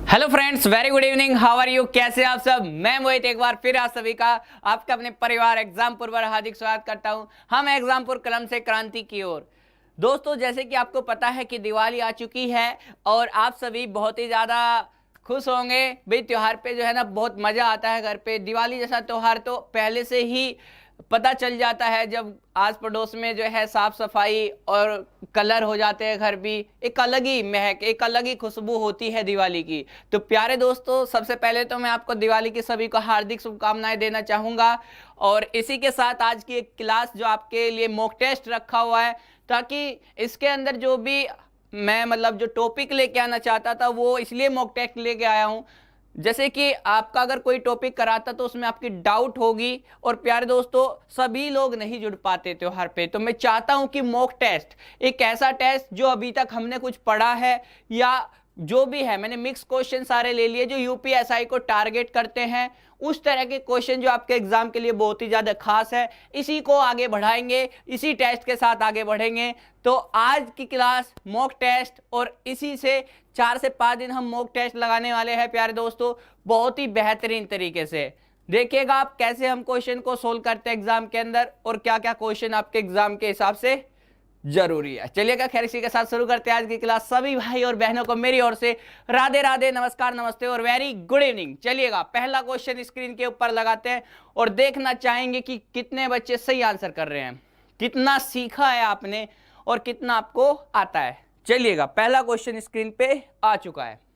Hello friends, very good evening. How are you? कैसे आप सब? मैं मोहित एक बार फिर आप सभी का आपका अपने परिवार एग्जामपुर पर हार्दिक स्वागत करता हूं। हम एग्जामपुर कलम से क्रांति की ओर। दोस्तों, जैसे कि आपको पता है कि दिवाली आ चुकी है और आप सभी बहुत ही ज़्यादा खुश होंगे। भाई त्योहार पे जो है ना बहुत मज़ा आता है घर पे। दिवाली जैसा त्यौहार तो पहले से ही पता चल जाता है जब आस पड़ोस में जो है साफ सफाई और कलर हो जाते हैं घर भी। एक अलग ही महक, एक अलग ही खुशबू होती है दिवाली की। तो प्यारे दोस्तों, सबसे पहले तो मैं आपको दिवाली की सभी को हार्दिक शुभकामनाएं देना चाहूँगा। और इसी के साथ आज की एक क्लास जो आपके लिए मॉक टेस्ट रखा हुआ है, ताकि इसके अंदर जो भी मैं जो टॉपिक लेके आना चाहता था वो इसलिए मॉक टेस्ट लेके आया हूँ। जैसे कि आपका अगर कोई टॉपिक कराता तो उसमें आपकी डाउट होगी। और प्यारे दोस्तों, सभी लोग नहीं जुड़ पाते त्योहार पे, तो मैं चाहता हूं कि मॉक टेस्ट एक ऐसा टेस्ट जो अभी तक हमने कुछ पढ़ा है या जो भी है, मैंने मिक्स क्वेश्चन सारे ले लिए जो यूपीएसआई को टारगेट करते हैं, उस तरह के क्वेश्चन जो आपके एग्जाम के लिए बहुत ही ज्यादा खास है, इसी को आगे बढ़ाएंगे, इसी टेस्ट के साथ आगे बढ़ेंगे। तो आज की क्लास मॉक टेस्ट, और इसी से 4 से 5 दिन हम मॉक टेस्ट लगाने वाले हैं प्यारे दोस्तों, बहुत ही बेहतरीन तरीके से। देखिएगा आप कैसे हम क्वेश्चन को सोल्व करते हैं एग्जाम के अंदर और क्या क्या क्वेश्चन आपके एग्जाम के हिसाब से जरूरी है। चलिएगा, खैर इसी के साथ शुरू करते हैं आज की क्लास। सभी भाई और बहनों को मेरी ओर से राधे राधे, नमस्कार, नमस्ते और वेरी गुड इवनिंग। चलिएगा, पहला क्वेश्चन स्क्रीन के ऊपर लगाते हैं और देखना चाहेंगे कि कितने बच्चे सही आंसर कर रहे हैं, कितना सीखा है आपने और कितना आपको आता है। चलिएगा, पहला क्वेश्चन स्क्रीन पे आ चुका है।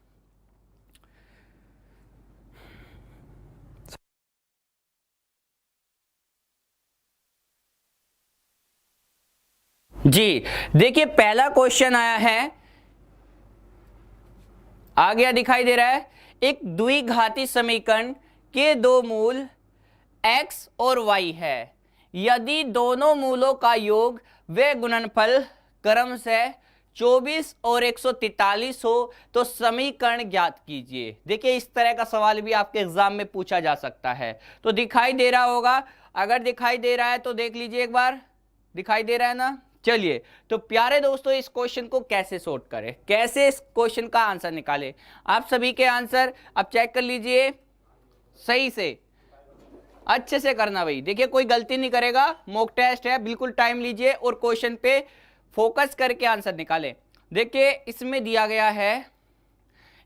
जी देखिए, पहला क्वेश्चन आया है, आ गया, दिखाई दे रहा है। एक द्विघाती समीकरण के दो मूल x और y है। यदि दोनों मूलों का योग व गुणनफल क्रमशः 24 और 143 हो तो समीकरण ज्ञात कीजिए। देखिए, इस तरह का सवाल भी आपके एग्जाम में पूछा जा सकता है। तो दिखाई दे रहा होगा, अगर दिखाई दे रहा है तो देख लीजिए एक बार, दिखाई दे रहा है ना। चलिए, तो प्यारे दोस्तों, इस क्वेश्चन को कैसे सॉर्ट करें, कैसे इस क्वेश्चन का आंसर निकालें। आप सभी के आंसर अब चेक कर लीजिए, सही से अच्छे से करना भाई। देखिए, कोई गलती नहीं करेगा, मॉक टेस्ट है, बिल्कुल टाइम लीजिए और क्वेश्चन पे फोकस करके आंसर निकालें। देखिए, इसमें दिया गया है,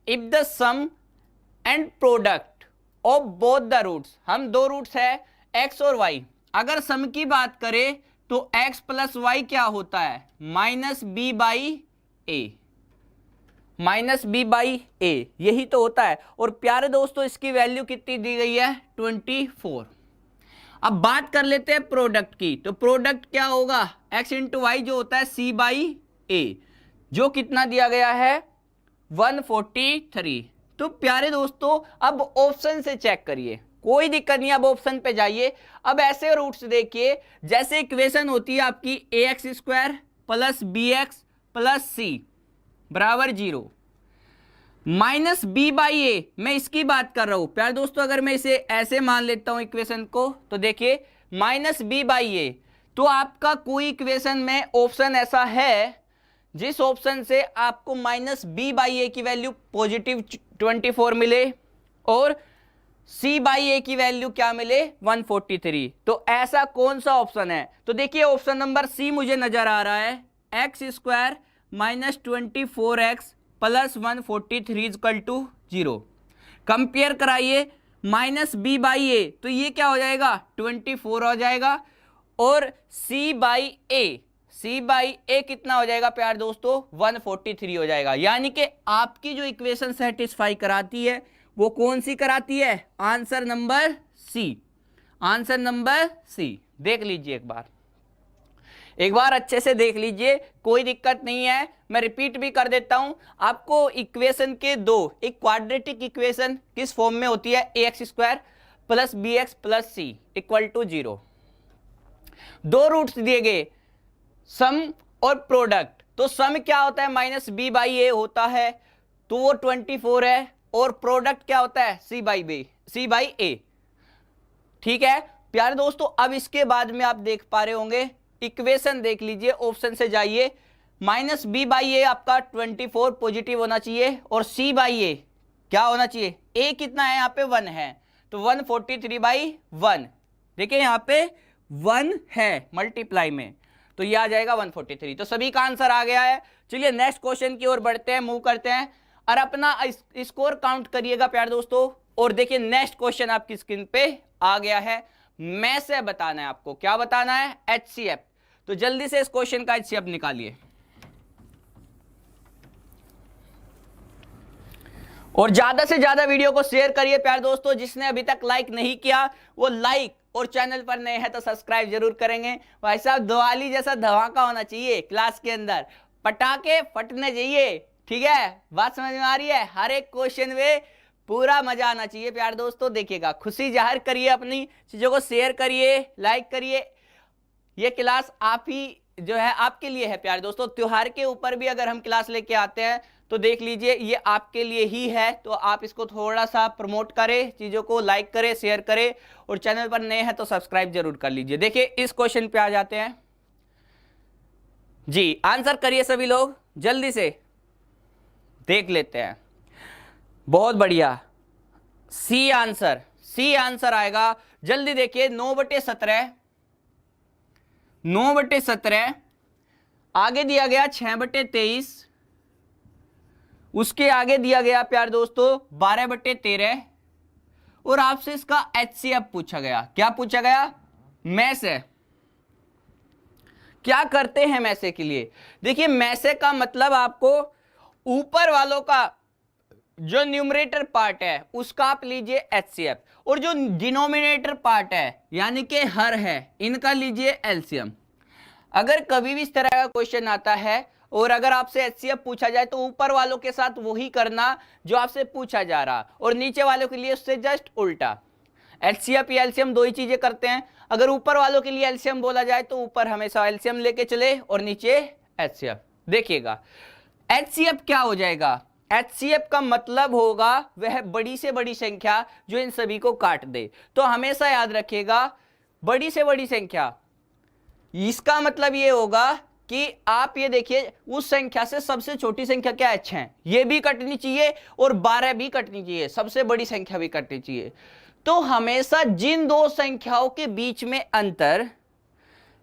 if the sum and product of both the roots, हम दो रूट्स है x और y, अगर सम की बात करें तो x प्लस वाई क्या होता है, minus B by A, minus B by A, यही तो होता है। और प्यारे दोस्तों, इसकी वैल्यू कितनी दी गई है, 24। अब बात कर लेते हैं प्रोडक्ट की, तो प्रोडक्ट क्या होगा, x इंटू वाई जो होता है c बाई ए, जो कितना दिया गया है 143। तो प्यारे दोस्तों, अब ऑप्शन से चेक करिए, कोई दिक्कत नहीं, अब ऑप्शन पे जाइए। अब ऐसे रूट्स देखिए, जैसे इक्वेशन होती है आपकी ax square plus b x plus c बराबर 0, माइनस बी बाई ए, मैं इसकी बात कर रहा हूं प्यारे दोस्तों। अगर मैं इसे ऐसे मान लेता हूं इक्वेशन को, तो देखिए माइनस बी बाई ए, तो आपका कोई इक्वेशन में ऑप्शन ऐसा है जिस ऑप्शन से आपको माइनस बी बाई ए की वैल्यू पॉजिटिव 24 मिले और c बाई ए की वैल्यू क्या मिले, 143। तो ऐसा कौन सा ऑप्शन है, तो देखिए ऑप्शन नंबर सी मुझे नजर आ रहा है, x square minus 24x plus 143 equal to 0। Compare कराइए, माइनस बी बाई ए, तो ये क्या हो जाएगा, 24 हो जाएगा, और c by a, c by a कितना हो जाएगा प्यार दोस्तों, 143 हो जाएगा। यानी कि आपकी जो इक्वेशन सेटिस्फाई कराती है वो कौन सी कराती है, answer number c, answer number c. देख लीजिए एक बार अच्छे से देख लीजिए, कोई दिक्कत नहीं है, मैं रिपीट भी कर देता हूं आपको। इक्वेशन के दो, एक क्वाड्रेटिक इक्वेशन किस फॉर्म में होती है, a x square plus b x plus c equal to 0, दो रूट्स दिए गए, सम और प्रोडक्ट। तो सम क्या होता है, माइनस बी बाई ए होता है, तो वो 24 है, और प्रोडक्ट क्या होता है, सी बाई ए। ठीक है प्यारे दोस्तों, अब इसके बाद में आप देख पा रहे होंगे, इक्वेशन देख लीजिए, ऑप्शन से जाइए, माइनस बी बाई ए आपका 24 पॉजिटिव होना चाहिए और सी बाई ए क्या होना चाहिए, a कितना है यहाँ पे 1 है, तो 143/1, देखिए यहाँ पे 1 है मल्टीप्लाई में, तो ये आ जाएगा 143। तो सभी का आंसर आ गया है। चलिए नेक्स्ट क्वेश्चन की ओर बढ़ते हैं, मूव करते हैं और अपना स्कोर काउंट करिएगा प्यारे दोस्तों। और देखिए नेक्स्ट क्वेश्चन आपकी स्क्रीन पे आ गया है, में से बताना है आपको, क्या बताना है, HCF। तो जल्दी से इस क्वेश्चन का HCF निकालिए और ज्यादा से ज्यादा वीडियो को शेयर करिए प्यारे दोस्तों। जिसने अभी तक लाइक नहीं किया वो लाइक, और चैनल पर नए हैं तो सब्सक्राइब जरूर करेंगे। भाई साहब दिवाली जैसा धमाका होना चाहिए क्लास के अंदर, पटाखे फटने चाहिए, ठीक है, बात समझ में आ रही है। हर एक क्वेश्चन में पूरा मजा आना चाहिए प्यारे दोस्तों। देखिएगा, खुशी जाहिर करिए, अपनी चीजों को शेयर करिए, लाइक करिए। ये क्लास आप ही जो है आपके लिए है प्यारे दोस्तों। त्योहार के ऊपर भी अगर हम क्लास लेके आते हैं तो देख लीजिए ये आपके लिए ही है, तो आप इसको थोड़ा सा प्रमोट करें, चीजों को लाइक करें, शेयर करें, और चैनल पर नए हैं तो सब्सक्राइब जरूर कर लीजिए। देखिए इस क्वेश्चन पे आ जाते हैं जी, आंसर करिए सभी लोग, जल्दी से देख लेते हैं। बहुत बढ़िया, सी आंसर आएगा। जल्दी देखिए, 9/17, 9/17, आगे दिया गया 6/23, उसके आगे दिया गया प्यारे दोस्तों 12/13, और आपसे इसका HCF पूछा गया। क्या पूछा गया, में से। क्या करते हैं में से के लिए, देखिए में से का मतलब आपको ऊपर वालों का जो न्यूमरेटर पार्ट है उसका आप लीजिए HCF, और जो डिनोमिनेटर पार्ट है यानी कि हर है, इनका लीजिए LCM। अगर कभी भी इस तरह का क्वेश्चन आता है और अगर आपसे HCF पूछा जाए तो ऊपर वालों के साथ वही करना जो आपसे पूछा जा रहा, और नीचे वालों के लिए उससे जस्ट उल्टा। HCF या LCM दो ही चीजें करते हैं। अगर ऊपर वालों के लिए LCM बोला जाए तो ऊपर हमेशा LCM लेके चले और नीचे HCF। देखिएगा HCF क्या हो जाएगा, HCF का मतलब होगा वह बड़ी से बड़ी संख्या जो इन सभी को काट दे। तो हमेशा याद रखिएगा, बड़ी से बड़ी संख्या, इसका मतलब ये होगा कि आप ये देखिए उस संख्या से सबसे छोटी संख्या क्या है, 6, ये भी कटनी चाहिए और 12 भी कटनी चाहिए, सबसे बड़ी संख्या भी कटनी चाहिए। तो हमेशा जिन दो संख्याओं के बीच में अंतर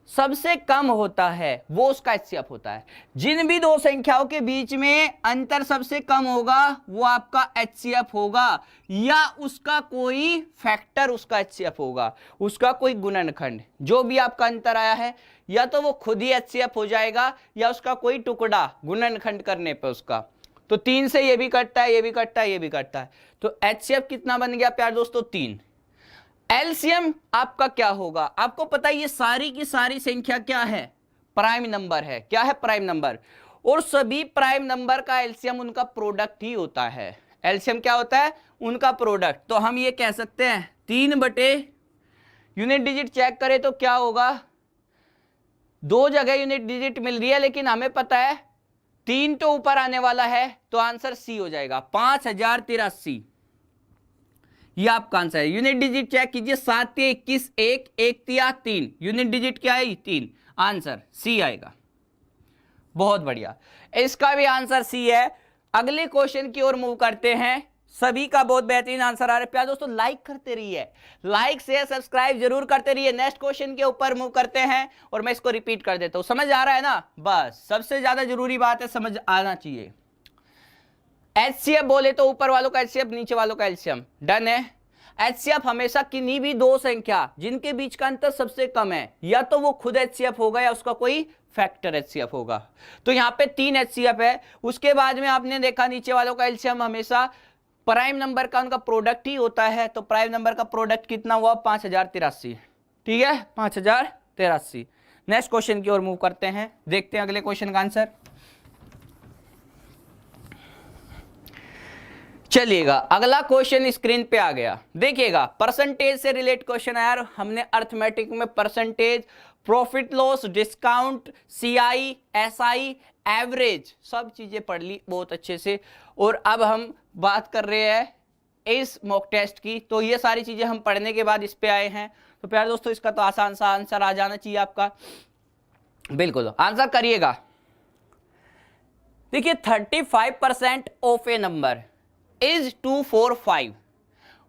सबसे कम होता है वो उसका HCF होता है। जिन भी दो संख्याओं के बीच में अंतर सबसे कम होगा वो आपका HCF होगा, या उसका कोई फैक्टर उसका HCF होगा, उसका कोई गुणनखंड। जो भी आपका अंतर आया है या तो वो खुद ही HCF हो जाएगा या उसका कोई टुकड़ा गुणनखंड करने पे उसका। तो 3 से ये भी कटता है, ये भी कटता है, ये भी कटता है, तो HCF कितना बन गया प्यारे दोस्तों, 3। LCM आपका क्या होगा, आपको पता है ये सारी की सारी संख्या क्या है, प्राइम नंबर है। क्या है, प्राइम नंबर, और सभी प्राइम नंबर का LCM उनका प्रोडक्ट ही होता है। LCM क्या होता है, उनका प्रोडक्ट। तो हम ये कह सकते हैं 3 यूनिट डिजिट चेक करें तो क्या होगा, 2 जगह यूनिट डिजिट मिल रही है लेकिन हमें पता है 3 तो ऊपर आने वाला है, तो आंसर सी हो जाएगा 5083। ये आपका आंसर है। यूनिट डिजिट चेक कीजिए, 7 × 21, 1, 1 × 3, यूनिट डिजिट क्या है, 3, आंसर सी आएगा। बहुत बढ़िया, इसका भी आंसर सी है। अगले क्वेश्चन की ओर मूव करते हैं। सभी का बहुत बेहतरीन आंसर आ रहा है प्यारे दोस्तों, लाइक करते रहिए, लाइक शेयर सब्सक्राइब जरूर करते रहिए। नेक्स्ट क्वेश्चन के ऊपर मूव करते हैं और मैं इसको रिपीट कर देता हूं, समझ आ रहा है ना, बस सबसे ज्यादा जरूरी बात है समझ आना चाहिए। HCF बोले तो ऊपर वालों का HCF, नीचे वालों का LCM, डन है। HCF हमेशा किन्हीं भी दो संख्या जिनके बीच का अंतर सबसे कम है, या तो वो खुद HCF होगा या उसका कोई फैक्टर HCF होगा। तो यहाँ पे 3 HCF है। उसके बाद में आपने देखा नीचे वालों का LCM हमेशा प्राइम नंबर का उनका प्रोडक्ट ही होता है। तो प्राइम नंबर का प्रोडक्ट कितना हुआ, 5083, ठीक है, 5083। नेक्स्ट क्वेश्चन की ओर मूव करते हैं, देखते हैं अगले क्वेश्चन का आंसर। चलिएगा अगला क्वेश्चन स्क्रीन पे आ गया, देखिएगा परसेंटेज से रिलेट क्वेश्चन है यार। हमने अर्थमेटिक में percentage, profit loss, discount, CI, SI, average सब चीजें पढ़ ली बहुत अच्छे से, और अब हम बात कर रहे हैं इस मॉक टेस्ट की। तो ये सारी चीजें हम पढ़ने के बाद इस पे आए हैं। तो प्यारे दोस्तों इसका तो आसान सा आंसर आ जाना चाहिए आपका, बिल्कुल आंसर करिएगा। देखिए 35% of A number, is 245.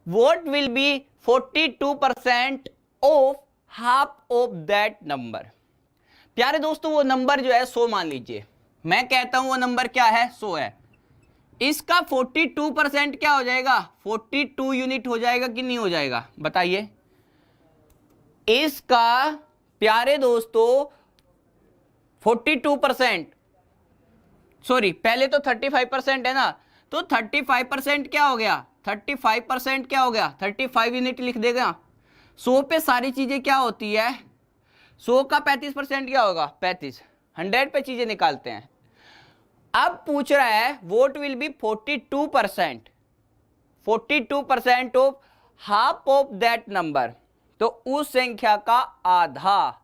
What will be 42% of half of that number? प्यारे दोस्तों वो नंबर जो है 100 मान लीजिए, मैं कहता हूं वो नंबर क्या है 100 है, इसका 42% क्या हो जाएगा 42 यूनिट हो जाएगा कि नहीं हो जाएगा बताइए। इसका प्यारे दोस्तों 42%, सॉरी पहले तो 35% है ना, तो 35% क्या हो गया 35% क्या हो गया 35 यूनिट लिख देगा। 100 पे सारी चीजें क्या होती है, 100 का 35% क्या होगा 35, 100 पे चीजें निकालते हैं। अब पूछ रहा है vote will be 42%, 42% of half of that number, तो उस संख्या का आधा,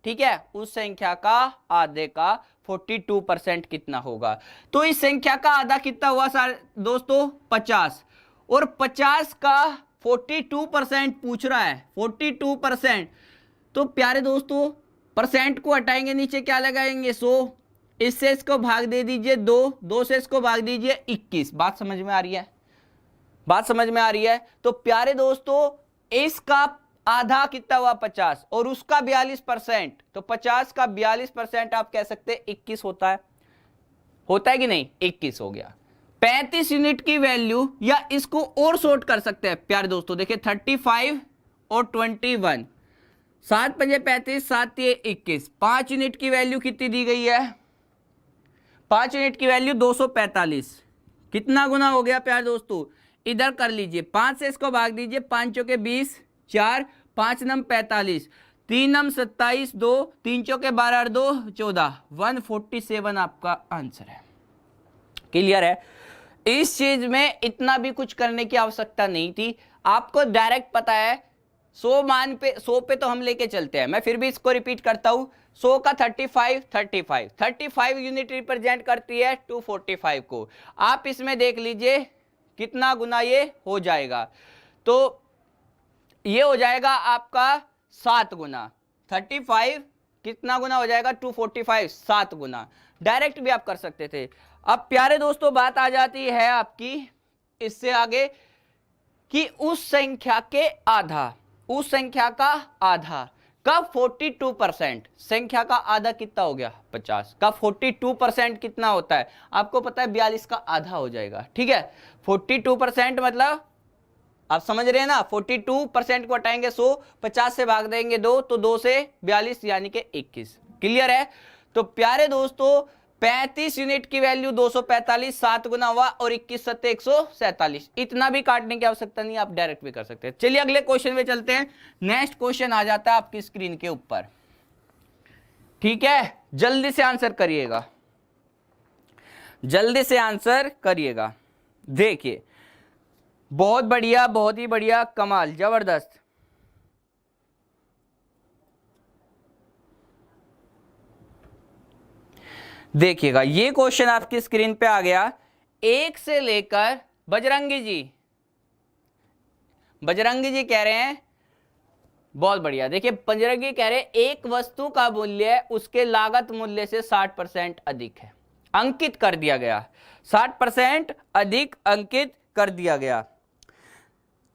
ठीक है, उस संख्या का आधे का 42% कितना होगा। तो इस संख्या का आधा कितना हुआ सर दोस्तों 50, और 50 का 42% पूछ रहा है 42%, तो प्यारे दोस्तों परसेंट को हटाएंगे नीचे क्या लगाएंगे 100, इससे इसको भाग दे दीजिए 2 से इसको भाग दीजिए 21। बात समझ में आ रही है, बात समझ में आ रही है। तो प्यारे दोस्तों इसका आधा कितना हुआ 50 और उसका 42%, तो 50 का 42% आप कह सकते हैं 21 होता है कि नहीं 21 हो गया। 35 यूनिट की वैल्यू, या इसको और शॉर्ट कर सकते हैं प्यारे दोस्तों, देखिए 35 और 21, 7 पंजे 35, 7 ये 21, 5 यूनिट की वैल्यू कितनी दी गई है, 5 यूनिट की वैल्यू 245, कितना गुना हो गया प्यारे दोस्तों, इधर कर लीजिए 5 से इसको भाग दीजिए, 5 चौके 20, 4, 5 नम 45, 3 नम 27, 2, 3 चौके 12, 2 14, 147 आपका आंसर है। क्लियर है, इस चीज में इतना भी कुछ करने की आवश्यकता नहीं थी, आपको डायरेक्ट पता है 100 मान पे 100 पे तो हम लेके चलते हैं, मैं फिर भी इसको रिपीट करता हूं, 100 का 35 यूनिट रिप्रेजेंट करती है 245 को। आप इसमें देख लीजिए कितना गुना ये हो जाएगा, तो ये हो जाएगा आपका 7 गुना, 35 कितना गुना हो जाएगा 245, 7 गुना। डायरेक्ट भी आप कर सकते थे। अब प्यारे दोस्तों बात आ जाती है आपकी इससे आगे कि उस संख्या के आधा, उस संख्या का आधा का 42%, संख्या का आधा कितना हो गया 50 का 42% कितना होता है आपको पता है 42 का आधा हो जाएगा, ठीक है। 42% मतलब आप समझ रहे हैं ना, 42% को हटाएंगे 100, 50 से भाग देंगे 2, तो 2 से 42 यानी कि 21। क्लियर है। तो प्यारे दोस्तों 35 यूनिट की वैल्यू 245, 7 गुना हुआ, और 21 सत्ते 147, इतना भी काटने की आवश्यकता नहीं, आप डायरेक्ट भी कर सकते हैं। चलिए अगले क्वेश्चन में चलते हैं। नेक्स्ट क्वेश्चन आ जाता है आपकी स्क्रीन के ऊपर, ठीक है, जल्दी से आंसर करिएगा, जल्दी से आंसर करिएगा। देखिए बहुत बढ़िया, बहुत ही बढ़िया, कमाल, जबरदस्त। देखिएगा ये क्वेश्चन आपकी स्क्रीन पे आ गया, 1 से लेकर बजरंगी जी कह रहे हैं, बहुत बढ़िया। देखिए बजरंगी कह रहे हैं एक वस्तु का मूल्य उसके लागत मूल्य से 60% अधिक है, अंकित कर दिया गया, 60% अधिक अंकित कर दिया गया।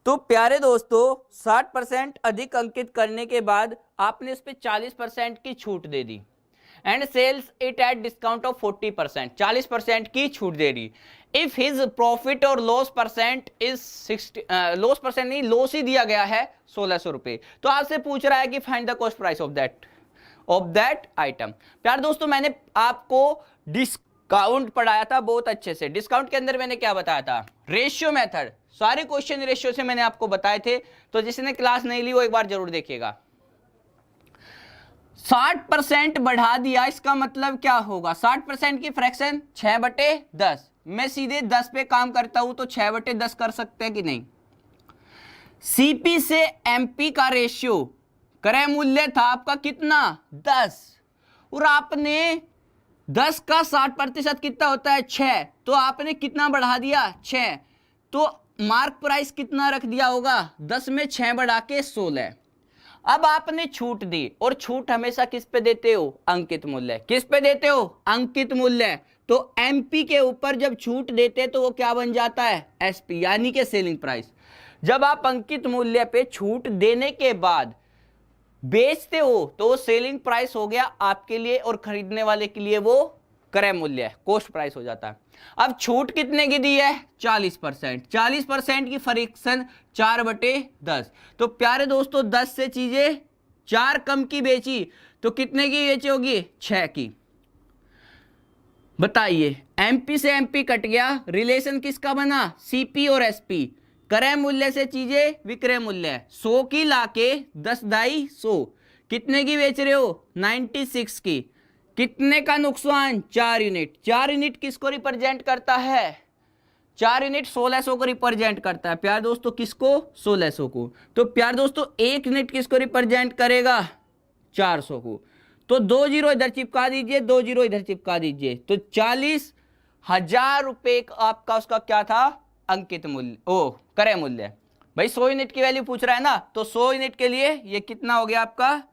तो प्यारे दोस्तों 60% अधिक अंकित करने के बाद आपने इस पे 40% की छूट दे दी, and sells it at discount off 40%, 40% की छूट दे दी। If his profit or loss percent is 60, loss percent नहीं, लॉस ही दिया गया है 1600 रुपए। तो आपसे पूछ रहा है कि find the cost price of that item. प्यारे दोस्तों मैंने आपको डिस्काउंट पढ़ाया था बहुत अच्छे से। डिस्काउंट के अंदर मैंने क्या बताया था, रेशियो मेथड, सारे क्वेश्चन रेशियो से मैंने आपको बताए थे, तो जिसने क्लास नहीं ली वो एक बार जरूर देखिएगा। 60% बढ़ा दिया, इसका मतलब क्या होगा, 60% की फ्रैक्शन 6/10, मैं सीधे 10 पे काम करता हूं तो 6/10 कर सकते हैं कि नहीं। सीपी से एमपी का रेशियो क्रय मूल्य था आपका कितना 10, और आपने 10 का 60% कितना होता है 6, तो आपने कितना बढ़ा दिया 6, तो मार्क प्राइस कितना रख दिया होगा 10 में 6 बढ़ा के 16। अब आपने छूट दी, और छूट हमेशा किस पे देते हो, अंकित मूल्य। किस पे देते हो, अंकित मूल्य। तो एमपी के ऊपर जब छूट देते हैं तो वो क्या बन जाता है, एसपी, यानी कि सेलिंग प्राइस। जब आप अंकित मूल्य पे छूट देने के बाद बेचते हो तो सेलिंग प्राइस हो गया आपके लिए, और खरीदने वाले के लिए वो क्रय मूल्य है, कॉस्ट प्राइस हो जाता है। अब छूट कितने की दी है, 40%। 40% की फ्रैक्शन 4/10। तो प्यारे दोस्तों 10 से चीजें 4 कम की बेची तो कितने की बेची होगी, 6 की। बताइए, एमपी से एमपी कट गया, रिलेशन किसका बना, सीपी और एसपी। क्रय मूल्य से चीजें विक्रय मूल्य है, 100 की लाके 10 दाई 100, कितने की बेच रहे हो, 96 की। कितने का नुकसान, 4 यूनिट। 4 यूनिट किसको रिप्रेजेंट करता है, 4 यूनिट 1600 को रिप्रेजेंट करता है प्यार दोस्तों, किसको, 1600 को। तो प्यार दोस्तों 1 यूनिट किसको रिप्रेजेंट करेगा, 400 को। तो 2 जीरो इधर चिपका दीजिए, 2 जीरो इधर चिपका दीजिए, तो 40,000 रुपए आपका उसका क्या था, अंकित मूल्य, ओ क्रय मूल्य। भाई 100 यूनिट की वैल्यू पूछ रहा है ना, तो 100 यूनिट के लिए ये कितना हो गया आपका,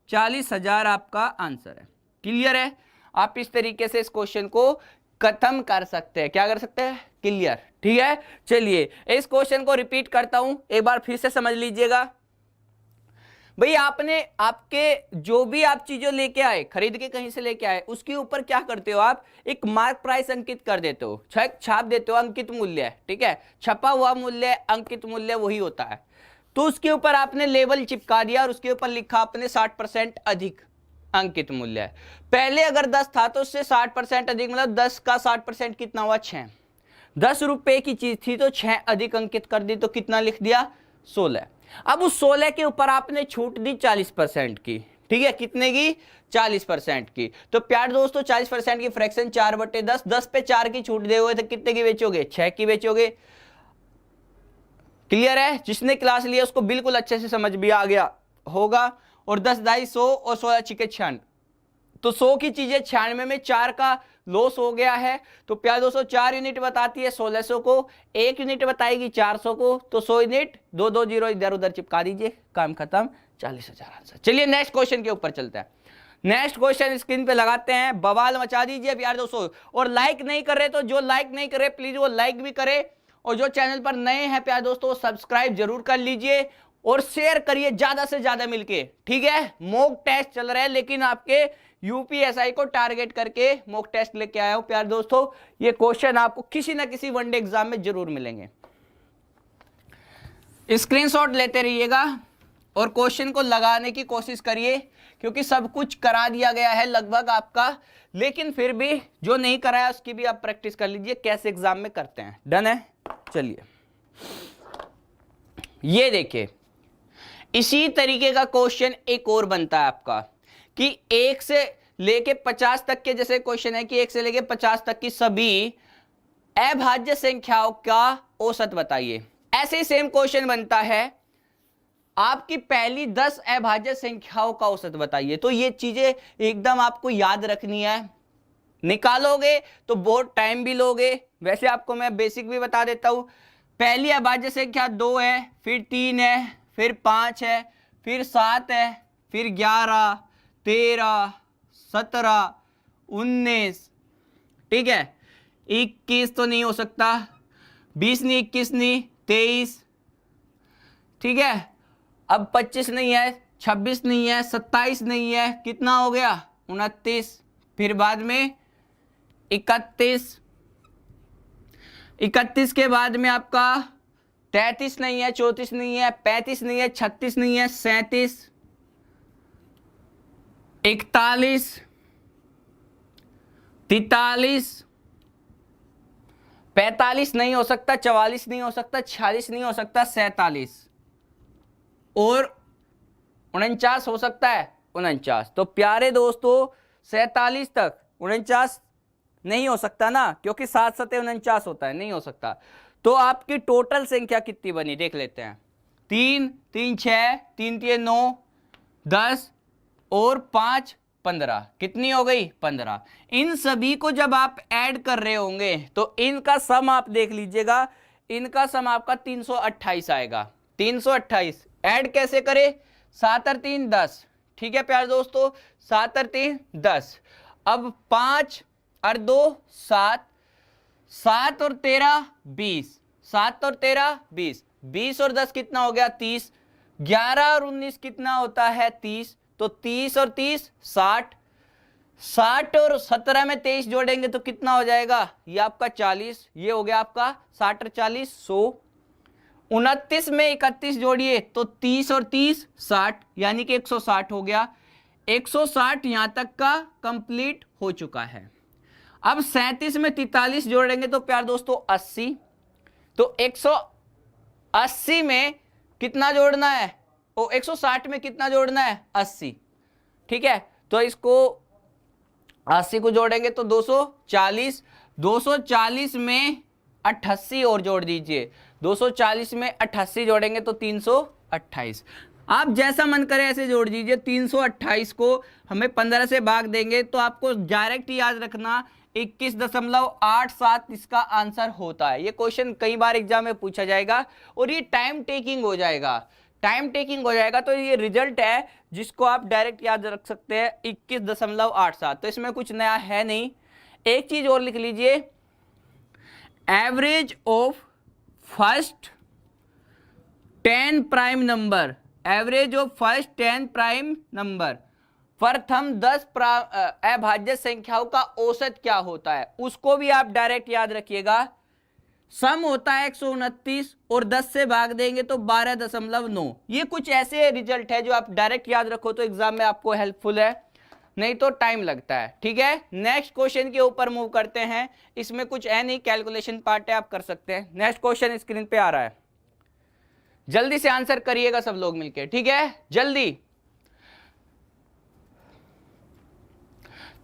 40,000 आपका आंसर है। क्लियर है, आप इस तरीके से इस क्वेश्चन को खत्म कर सकते हैं, क्या कर सकते हैं, क्लियर। ठीक है, चलिए इस क्वेश्चन को रिपीट करता हूं, एक बार फिर से समझ लीजिएगा। भाई आपने आपके जो भी आप चीजें लेके आए, खरीद के कहीं से लेके आए, उसके ऊपर क्या करते हो आप, एक मार्क प्राइस अंकित कर देते हो, छाप देते हो, अंकित मूल्य है, ठीक है, छपा हुआ मूल्य अंकित मूल्य वही होता है। तो उसके ऊपर आपने लेबल चिपका दिया और उसके ऊपर लिखा आपने 60% अधिक अंकित मूल्य है। पहले अगर 10 था तो उससे 60% अधिक, मतलब 10 का 60% कितना हुआ, 6। 10 रुपए की चीज थी तो 6 अधिक अंकित कर दी, तो कितना लिख दिया, 16। अब उस 16 के ऊपर आपने छूट दी 40% की, ठीक है, कितने की, 40% की। तो प्यार दोस्तों 40% की फ्रैक्शन 4/10, 10 पे 4 की छूट दे हुए थे, कितने की बेचोगे, 6 की बेचोगे। क्लियर है, जिसने क्लास लिया उसको बिल्कुल अच्छे से समझ भी आ गया होगा। और 10 दाई 100 और 16 छिके 96, तो 100 की चीजें 96 में 4 का लॉस हो गया है। तो प्यार दोस्तों 4 यूनिट बताती है 1600 को, 1 यूनिट बताएगी 400 को, तो 100 यूनिट 2 जीरो इधर उधर चिपका दीजिए, काम खत्म, 40,000 आंसर। चलिए नेक्स्ट क्वेश्चन के ऊपर चलते हैं। नेक्स्ट क्वेश्चन स्क्रीन पे लगाते हैं, बवाल मचा दीजिए प्यार दोस्तों। और लाइक नहीं कर रहे तो जो लाइक नहीं करे प्लीज वो लाइक भी करे, और जो चैनल पर नए हैं प्यार दोस्तों वो सब्सक्राइब जरूर कर लीजिए और शेयर करिए ज्यादा से ज्यादा मिलके, ठीक है। मॉक टेस्ट चल रहा है, लेकिन आपके यूपीएसआई को टारगेट करके मॉक टेस्ट लेके आया हूं प्यार दोस्तों। ये क्वेश्चन आपको किसी ना किसी वनडे एग्जाम में जरूर मिलेंगे। स्क्रीनशॉट लेते रहिएगा और क्वेश्चन को लगाने की कोशिश करिए, क्योंकि सब कुछ करा दिया गया है लगभग आपका, लेकिन फिर भी जो नहीं कराया उसकी भी आप प्रैक्टिस कर लीजिए, कैसे एग्जाम में करते हैं। डन है, चलिए ये देखिए, इसी तरीके का क्वेश्चन एक और बनता है आपका कि 1 से लेके 50 तक के, जैसे क्वेश्चन है कि 1 से लेके 50 तक की सभी अभाज्य संख्याओं का औसत बताइए। ऐसे ही सेम क्वेश्चन बनता है, आपकी पहली 10 अभाज्य संख्याओं का औसत बताइए। तो ये चीजें एकदम आपको याद रखनी है, निकालोगे तो बहुत टाइम भी लोगे। वैसे आपको मैं बेसिक भी बता देता हूं, पहली अभाज्य संख्या 2 है, फिर 3 है, फिर 5 है, फिर 7 है, फिर 11, 13, 17, 19, ठीक है, 21 तो नहीं हो सकता, 20 नहीं, 21 नहीं, 23, ठीक है, अब 25 नहीं है, 26 नहीं है, 27 नहीं है, कितना हो गया, 29, फिर बाद में 31, 31 के बाद में आपका 33 नहीं है, 34 नहीं है, 35 नहीं है, 36 नहीं है, 37, 41, 43, 45 नहीं हो सकता, 44 नहीं हो सकता, 46 नहीं हो सकता, 47 और 49 हो सकता है, 49। तो प्यारे दोस्तों 47 तक, 49 नहीं हो सकता ना, क्योंकि 7 7 49 होता है, नहीं हो सकता। तो आपकी टोटल संख्या कितनी बनी देख लेते हैं, 3 3 6, 3 3 9, 10 और 5 15, कितनी हो गई, 15। इन सभी को जब आप ऐड कर रहे होंगे तो इनका सम आप देख लीजिएगा, इनका सम आपका 328 आएगा। 328 ऐड कैसे करें, 7 और 3 10, ठीक है प्यारे दोस्तों, 7 और 3 10। अब 5 और 2 7, 7 और 13 20, 7 और 13 20, 20 और 10 कितना हो गया 30, 11 और 19 कितना होता है 30, तो 30 और 30 60, 60 और 17 में 23 जोड़ेंगे तो कितना हो जाएगा, ये आपका 40, ये हो गया आपका 60 और 40 100, 29 में 31 जोड़िए तो 30 और 30 60, यानी कि 160 हो गया। 160 यहां तक का कंप्लीट हो चुका है। अब 37 में 43 जोड़ेंगे तो प्यार दोस्तों 80, तो 180 में कितना जोड़ना है, ओ 160 में कितना जोड़ना है 80, ठीक है। तो इसको 80 को जोड़ेंगे तो 240, 240 में 88 और जोड़ दीजिए, 240 में 88 जोड़ेंगे तो 328। आप जैसा मन करे ऐसे जोड़ दीजिए। 328 को हमें 15 से भाग देंगे तो आपको डायरेक्ट याद रखना 21.87 इसका आंसर होता है। ये क्वेश्चन कई बार एग्जाम में पूछा जाएगा और ये टाइम टेकिंग हो जाएगा, टाइम टेकिंग हो जाएगा। तो ये रिजल्ट है जिसको आप डायरेक्ट याद रख सकते हैं 21.87। तो इसमें कुछ नया है नहीं। एक चीज और लिख लीजिए, average of first 10 prime number, average of first 10 prime number, प्रथम 10 अभाज्य संख्याओं का औसत क्या होता है, उसको भी आप डायरेक्ट याद रखिएगा। सम होता है 129 और 10 से भाग देंगे तो 12.9। ये कुछ ऐसे रिजल्ट है जो आप डायरेक्ट याद रखो तो एग्जाम में आपको हेल्पफुल है, नहीं तो टाइम लगता है, ठीक है। नेक्स्ट क्वेश्चन के ऊपर मूव करते हैं। इसमें कुछ है नहीं, कैलकुलेशन पार्ट है, आप कर सकते हैं। नेक्स्ट क्वेश्चन स्क्रीन पे आ रहा है, जल्दी से आंसर करिएगा सब लोग मिलके, ठीक है, जल्दी।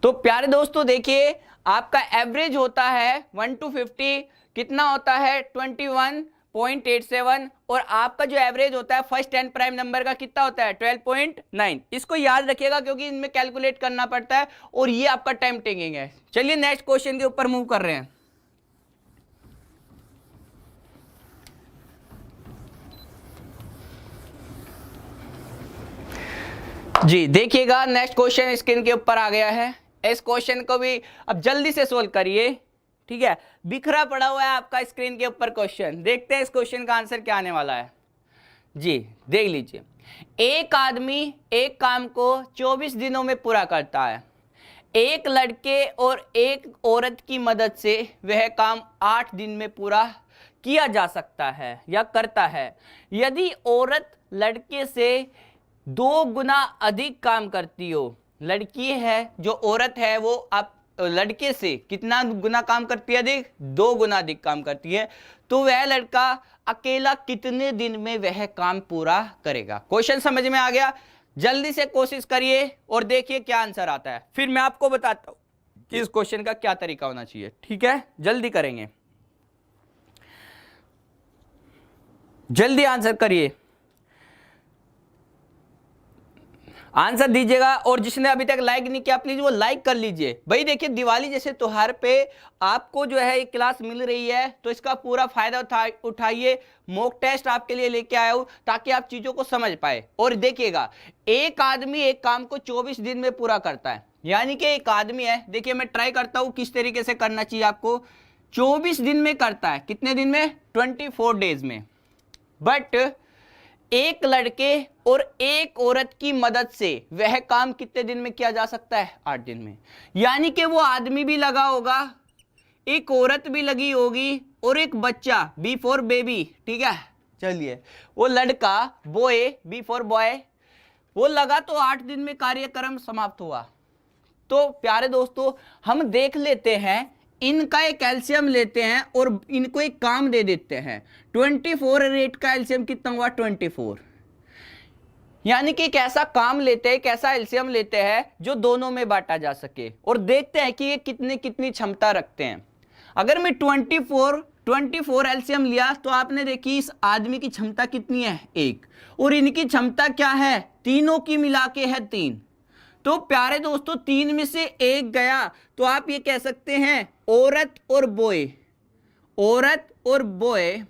तो प्यारे दोस्तों देखिए, आपका एवरेज होता है 1 to 50, कितना होता है 21.87, और आपका जो एवरेज होता है फर्स्ट 10 प्राइम नंबर का कितना होता है 12.9। इसको याद रखिएगा क्योंकि इनमें कैलकुलेट करना पड़ता है और ये आपका टाइम टेकिंग है। चलिए नेक्स्ट क्वेश्चन के ऊपर मूव कर रहे हैं। जी देखिएगा, नेक्स्ट क्वेश्चन स्क्रीन के ऊपर आ गया है। इस क्वेश्चन को भी अब जल्दी से सोल्व करिए, ठीक है। बिखरा पड़ा हुआ है आपका स्क्रीन के ऊपर क्वेश्चन। देखते हैं इस क्वेश्चन का आंसर क्या आने वाला है। जी देख लीजिए, एक आदमी एक काम को 24 दिनों में पूरा करता है। एक लड़के और एक औरत की मदद से वह काम 8 दिन में पूरा किया जा सकता है या करता है। यदि औरत लड़के से 2 गुना अधिक काम करती हो, लड़की है जो औरत है वो आप लड़के से कितना गुना काम करती है, अधिक 2 गुना अधिक काम करती है, तो वह लड़का अकेला कितने दिन में वह काम पूरा करेगा। क्वेश्चन समझ में आ गया? जल्दी से कोशिश करिए और देखिए क्या आंसर आता है, फिर मैं आपको बताता हूं कि इस क्वेश्चन का क्या तरीका होना चाहिए, ठीक है। जल्दी करेंगे, जल्दी आंसर करिए, आंसर दीजिएगा। और जिसने अभी तक लाइक नहीं किया प्लीज वो लाइक कर लीजिए। भाई देखिए, दिवाली जैसे त्योहार पे आपको जो है एक क्लास मिल रही है तो इसका पूरा फायदा उठाइए। मॉक टेस्ट आपके लिए लेके आया हूं ताकि आप चीजों को समझ पाए। और देखिएगा, एक आदमी एक काम को 24 दिन में पूरा करता है, यानी कि एक आदमी है, देखिए मैं ट्राई करता हूं किस तरीके से करना चाहिए आपको। 24 दिन में करता है, कितने दिन में 24 डेज में। बट एक लड़के और एक औरत की मदद से वह काम कितने दिन में किया जा सकता है 8 दिन में। यानी कि वो आदमी भी लगा होगा, एक औरत भी लगी होगी और एक बच्चा बी फॉर बेबी, ठीक है। चलिए वो लड़का बॉय, बी फॉर बॉय, वो लगा तो 8 दिन में कार्यक्रम समाप्त हुआ। तो प्यारे दोस्तों हम देख लेते हैं, इनका एक एलसीएम लेते हैं और इनको एक काम दे देते हैं। 24 रेट का एलसीएम कितना हुआ 24, यानी कि एक ऐसा काम लेते हैं, एक ऐसा एलसीएम लेते हैं जो दोनों में बांटा जा सके और देखते हैं कि ये कितनी क्षमता रखते हैं। अगर मैं 24 एलसीएम लिया तो आपने देखी इस आदमी की क्षमता कितनी है 1, और इनकी क्षमता क्या है, तीनों की मिला के है 3। तो प्यारे दोस्तों 3 में से 1 गया तो आप ये कह सकते हैं औरत और बॉय, औरत और बॉय,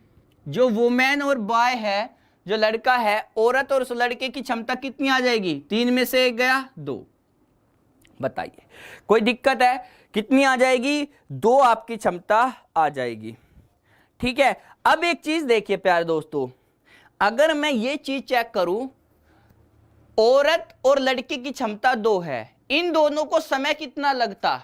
जो वुमेन और बॉय है, जो लड़का है, औरत और उस लड़के की क्षमता कितनी आ जाएगी, 3 में से 1 गया 2। बताइए कोई दिक्कत है कितनी आ जाएगी, 2 आपकी क्षमता आ जाएगी। ठीक है, अब एक चीज देखिए प्यारे दोस्तों, अगर मैं ये चीज चेक करूं, औरत और लड़के की क्षमता 2 है, इन दोनों को समय कितना लगता,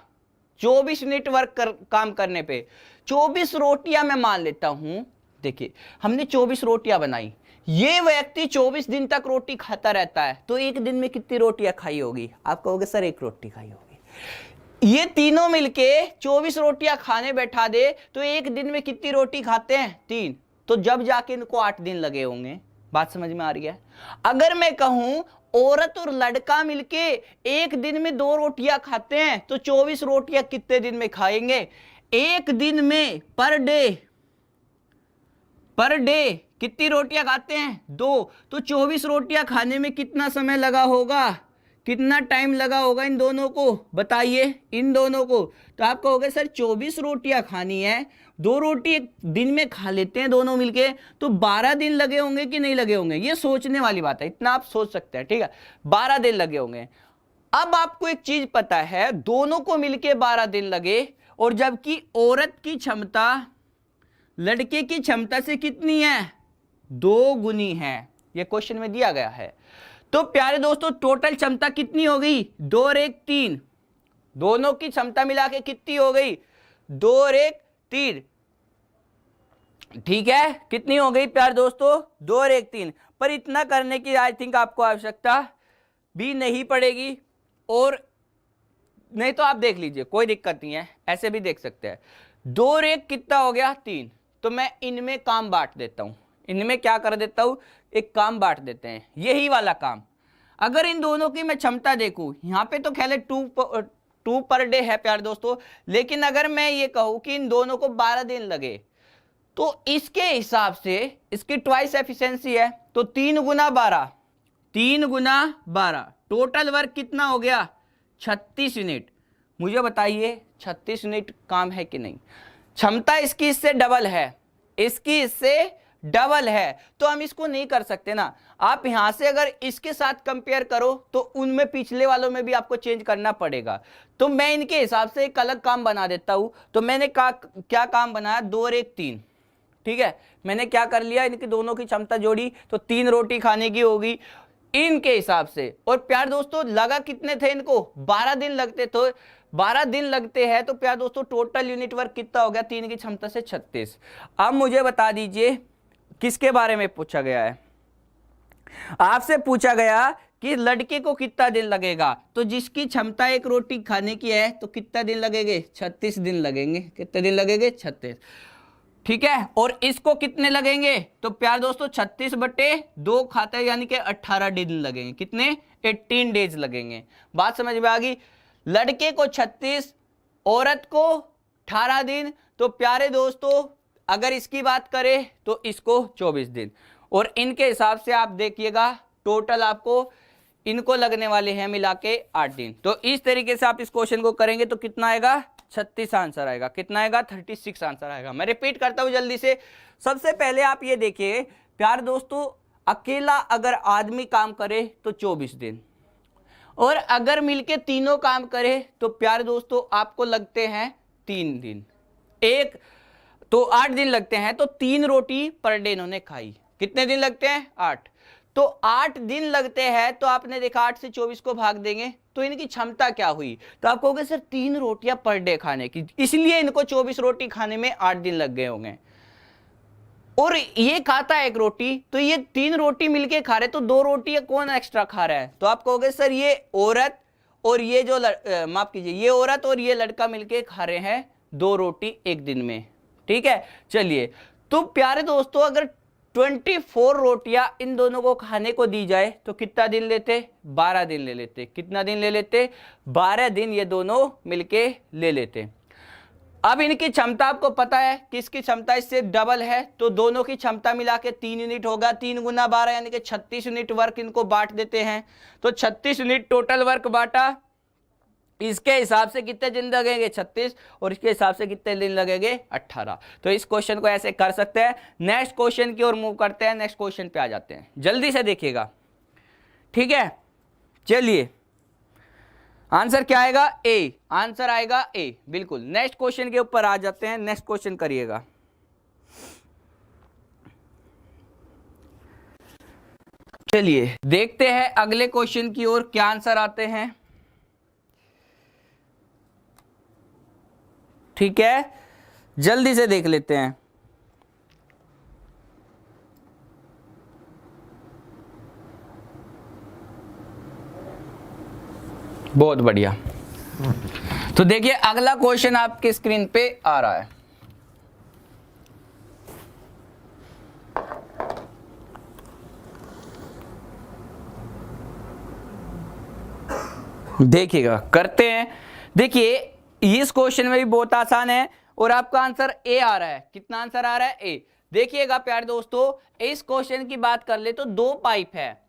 24 मिनट वर्क काम करने पे 24 रोटियां मैं मान लेता हूं। देखिए हमने 24 रोटियां बनाई, ये व्यक्ति 24 दिन तक रोटी खाता रहता है, तो एक दिन में कितनी रोटियां खाई होगी, आप कहोगे सर 1 रोटी खाई होगी। ये तीनों मिलके 24 रोटियां खाने बैठा दे तो एक दिन में कितनी रोटी खाते हैं, 3, तो जब जाके इनको 8 दिन लगे होंगे। बात समझ में आ रही है। अगर मैं कहूं औरत और लड़का मिलके एक दिन में 2 रोटियां खाते हैं, तो 24 रोटियां कितने दिन में खाएंगे, एक दिन में पर डे कितनी रोटियां खाते हैं, 2, तो 24 रोटियां खाने में कितना समय लगा होगा, कितना टाइम लगा होगा इन दोनों को, बताइए इन दोनों को। तो आप कहोगे सर 24 रोटियां खानी है, 2 रोटी एक दिन में खा लेते हैं दोनों मिलके, तो 12 दिन लगे होंगे कि नहीं लगे होंगे, ये सोचने वाली बात है, इतना आप सोच सकते हैं। ठीक है, 12 दिन लगे होंगे। अब आपको एक चीज पता है, दोनों को मिलके 12 दिन लगे, और जबकि औरत की क्षमता लड़के की क्षमता से कितनी है, 2 गुनी है, ये क्वेश्चन में दिया गया है। तो प्यारे दोस्तों टोटल क्षमता कितनी हो गई, 2 और 1 3, दोनों की क्षमता मिला के कितनी हो गई, 2 और 1 3। ठीक है, कितनी हो गई प्यारे दोस्तों, 2 और 1 3। पर इतना करने की आई थिंक आपको आवश्यकता भी नहीं पड़ेगी, और नहीं तो आप देख लीजिए, कोई दिक्कत नहीं है, ऐसे भी देख सकते हैं। 2 और 1 कितना हो गया, 3। तो मैं इनमें काम बांट देता हूं, इनमें क्या कर देता हूं, एक काम बांट देते हैं, यही वाला काम। अगर इन दोनों की मैं क्षमता देखूं, यहां पे तो खेले 2 पर डे है प्यारे दोस्तों, लेकिन अगर मैं ये कहूं कि इन दोनों को 12 दिन लगे, तो इसके हिसाब से इसकी ट्वाइस एफिशिएंसी है, तो 3 गुना 12, 3 गुना 12, टोटल वर्क कितना हो गया, 36 यूनिट। मुझे बताइए 36 यूनिट काम है कि नहीं, क्षमता इसकी इससे डबल है, इसकी इससे डबल है, तो हम इसको नहीं कर सकते ना। आप यहां से अगर इसके साथ कंपेयर करो तो उनमें पिछले वालों में भी आपको चेंज करना पड़ेगा, तो मैं इनके हिसाब से एक अलग काम बना देता हूं। तो मैंने क्या काम बनाया, 2 और 1 3। ठीक है, मैंने क्या कर लिया, इनकी दोनों की क्षमता जोड़ी, तो 3 रोटी खाने की होगी इनके हिसाब से। और प्यार दोस्तों लगा कितने थे इनको, 12 दिन लगते, तो 12 दिन लगते हैं, तो प्यार दोस्तों टोटल यूनिट वर्क कितना हो गया, 3 की क्षमता से 36। अब मुझे बता दीजिए किसके बारे में पूछा गया है, आपसे पूछा गया कि लड़के को कितना दिन लगेगा, तो जिसकी क्षमता 1 रोटी खाने की है तो कितना दिन लगेंगे, 36 दिन लगेंगे। कितने दिन लगेंगे, 36। ठीक है, और इसको कितने लगेंगे, तो प्यार दोस्तों 36/2 खाता है, यानी कि 18 दिन लगेंगे। कितने, 18 डेज लगेंगे। बात समझ में आ गई। लड़के को 36, औरत को 18 दिन, तो प्यारे दोस्तों अगर इसकी बात करें तो इसको 24 दिन, और इनके हिसाब से आप देखिएगा टोटल आपको इनको लगने वाले हैं मिला के 8 दिन। तो इस तरीके से आप इस क्वेश्चन को करेंगे तो कितना आएगा, 36 आंसर आएगा। कितना आएगा, 36 आंसर आएगा। मैं रिपीट करता हूं जल्दी से। सबसे पहले आप ये देखिए प्यार दोस्तों, अकेला अगर आदमी काम करे तो 24 दिन, और अगर मिलके तीनों काम करे तो प्यार दोस्तों आपको लगते हैं 3 दिन, एक तो 8 दिन लगते हैं। तो 3 रोटी पर डे इन्होंने खाई। कितने दिन लगते हैं, 8। तो 8 दिन लगते हैं, तो आपने देखा 8 से 24 को भाग देंगे तो इनकी क्षमता क्या हुई, तो आप कहोगे सर 3 रोटियां पर डे खाने की, इसलिए इनको 24 रोटी खाने में 8 दिन लग गए होंगे। और ये खाता है 1 रोटी, तो ये 3 रोटी मिलके खा रहे, तो 2 रोटी कौन एक्स्ट्रा खा रहा है, तो आप कहोगे सर ये औरत और ये जो माफ कीजिए, ये औरत और ये लड़का मिलके खा रहे हैं 2 रोटी एक दिन में। ठीक है, चलिए। तो प्यारे दोस्तों अगर 24 रोटियां इन दोनों को खाने को दी जाए तो कितना दिन लेते, 12 दिन ले लेते। कितना दिन ले लेते, 12 दिन ये दोनों मिलके ले लेते। अब इनकी क्षमता आपको पता है कि इसकी क्षमता इससे डबल है, तो दोनों की क्षमता मिला के 3 यूनिट होगा। 3 गुना 12 यानी कि 36 यूनिट वर्क इनको बांट देते हैं। तो 36 यूनिट टोटल वर्क बांटा, इसके हिसाब से कितने दिन लगेंगे, 36, और इसके हिसाब से कितने दिन लगेंगे, 18। तो इस क्वेश्चन को ऐसे कर सकते हैं। नेक्स्ट क्वेश्चन की ओर मूव करते हैं, नेक्स्ट क्वेश्चन पे आ जाते हैं, जल्दी से देखिएगा। ठीक है, चलिए आंसर क्या आएगा? ए, आंसर आएगा ए, बिल्कुल। नेक्स्ट क्वेश्चन के ऊपर आ जाते हैं, नेक्स्ट क्वेश्चन करिएगा। चलिए देखते हैं अगले क्वेश्चन की ओर क्या आंसर आते हैं। ठीक है, जल्दी से देख लेते हैं। बहुत बढ़िया। तो देखिए अगला क्वेश्चन आपके स्क्रीन पे आ रहा है। देखिएगा, करते हैं। देखिए इस क्वेश्चन में भी बहुत आसान है और आपका आंसर ए आ रहा है। कितना आंसर आ रहा है? ए। देखिएगा प्यारे दोस्तों, इस क्वेश्चन की बात कर ले तो दो पाइप है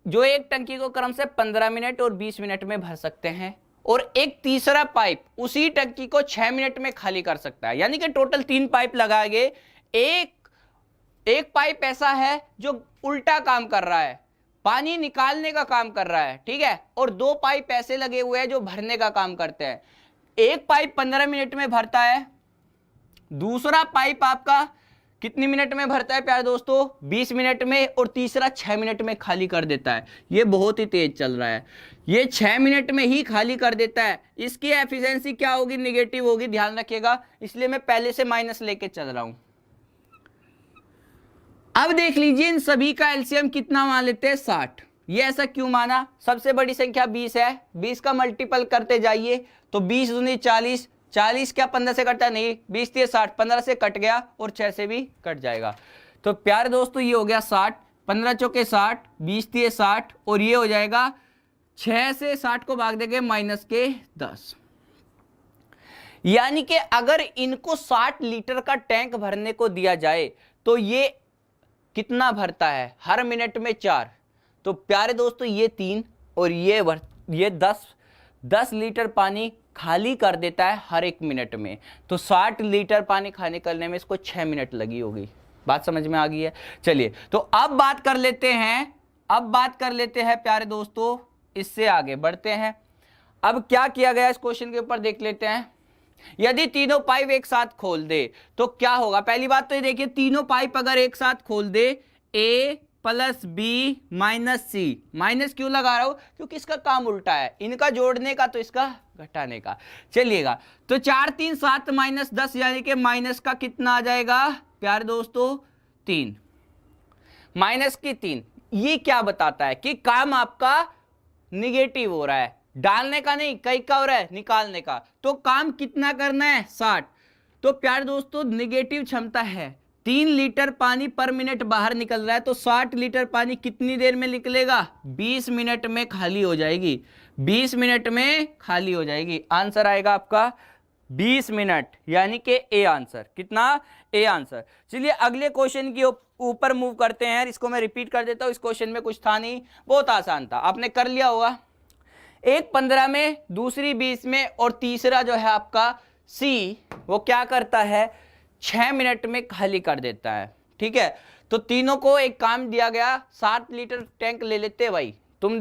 जो एक टंकी को क्रम से 15 मिनट और 20 मिनट में भर सकते हैं, और एक तीसरा पाइप उसी टंकी को 6 मिनट में खाली कर सकता है। यानी कि टोटल 3 पाइप लगाए गए। एक पाइप ऐसा है जो उल्टा काम कर रहा है, पानी निकालने का काम कर रहा है, ठीक है, और 2 पाइप ऐसे लगे हुए हैं जो भरने का काम करते हैं। एक पाइप 15 मिनट में भरता है, दूसरा पाइप आपका कितनी मिनट में भरता है प्यारे दोस्तों? 20 मिनट में, और तीसरा 6 मिनट में खाली कर देता है। ये बहुत ही तेज चल रहा है, ये 6 मिनट में ही खाली कर देता है। इसकी एफिशिएंसी क्या होगी? निगेटिव होगी, ध्यान रखिएगा, इसलिए मैं पहले से माइनस लेके चल रहा हूं। अब देख लीजिए इन सभी का एलसीएम कितना मान लेते हैं? 60। ये ऐसा क्यों माना? सबसे बड़ी संख्या 20 है, 20 का मल्टीपल करते जाइए तो 20 दूनी 40, 40 क्या 15 से कटता? नहीं, 20 3 60, 15 से कट गया और 6 से भी कट जाएगा। तो प्यारे दोस्तों ये हो गया 60, 15 चौके 60, 20 3 60, और ये हो जाएगा 6 से 60 को भाग देंगे माइनस के 10। यानी कि अगर इनको 60 लीटर का टैंक भरने को दिया जाए तो ये कितना भरता है? हर मिनट में 4। तो प्यारे दोस्तों ये 3 और ये 10 लीटर पानी खाली कर देता है हर एक मिनट में। तो 60 लीटर पानी खाली करने में इसको 6 मिनट लगी होगी। बात समझ में आ गई है? चलिए तो अब बात कर लेते हैं प्यारे दोस्तों, इससे आगे बढ़ते हैं। अब क्या किया गया इस क्वेश्चन के ऊपर देख लेते हैं। यदि तीनों पाइप एक साथ खोल दे तो क्या होगा? पहली बात तो ये देखिए, तीनों पाइप अगर एक साथ खोल दे, ए प्लस बी माइनस सी। माइनस क्यों लगा रहा हूं? क्योंकि इसका काम उल्टा है, इनका जोड़ने का तो इसका घटाने का। चलिएगा, तो 4 3 7 माइनस 10, यानी कि माइनस का कितना आ जाएगा प्यारे दोस्तों? 3, माइनस की 3। ये क्या बताता है? कि काम आपका निगेटिव हो रहा है, डालने का नहीं, कई का हो रहा है? निकालने का। तो काम कितना करना है? 60। तो प्यारे दोस्तों निगेटिव क्षमता है, 3 लीटर पानी पर मिनट बाहर निकल रहा है, तो 60 लीटर पानी कितनी देर में निकलेगा? 20 मिनट में खाली हो जाएगी। 20 मिनट में खाली हो जाएगी। आंसर आएगा आपका 20 मिनट, यानी कि ए आंसर। कितना? A answer. चलिए अगले क्वेश्चन की ऊपर मूव करते हैं। इसको मैं रिपीट कर देता हूं, इस क्वेश्चन में कुछ था नहीं, बहुत आसान था, आपने कर लिया होगा। एक 15 में, दूसरी 20 में, और तीसरा जो है आपका सी, वो क्या करता है? 6 मिनट में खाली कर देता है। ठीक है, तो तीनों को एक काम दिया गया, 60 लीटर टैंक ले लेते भाई, तुम्हें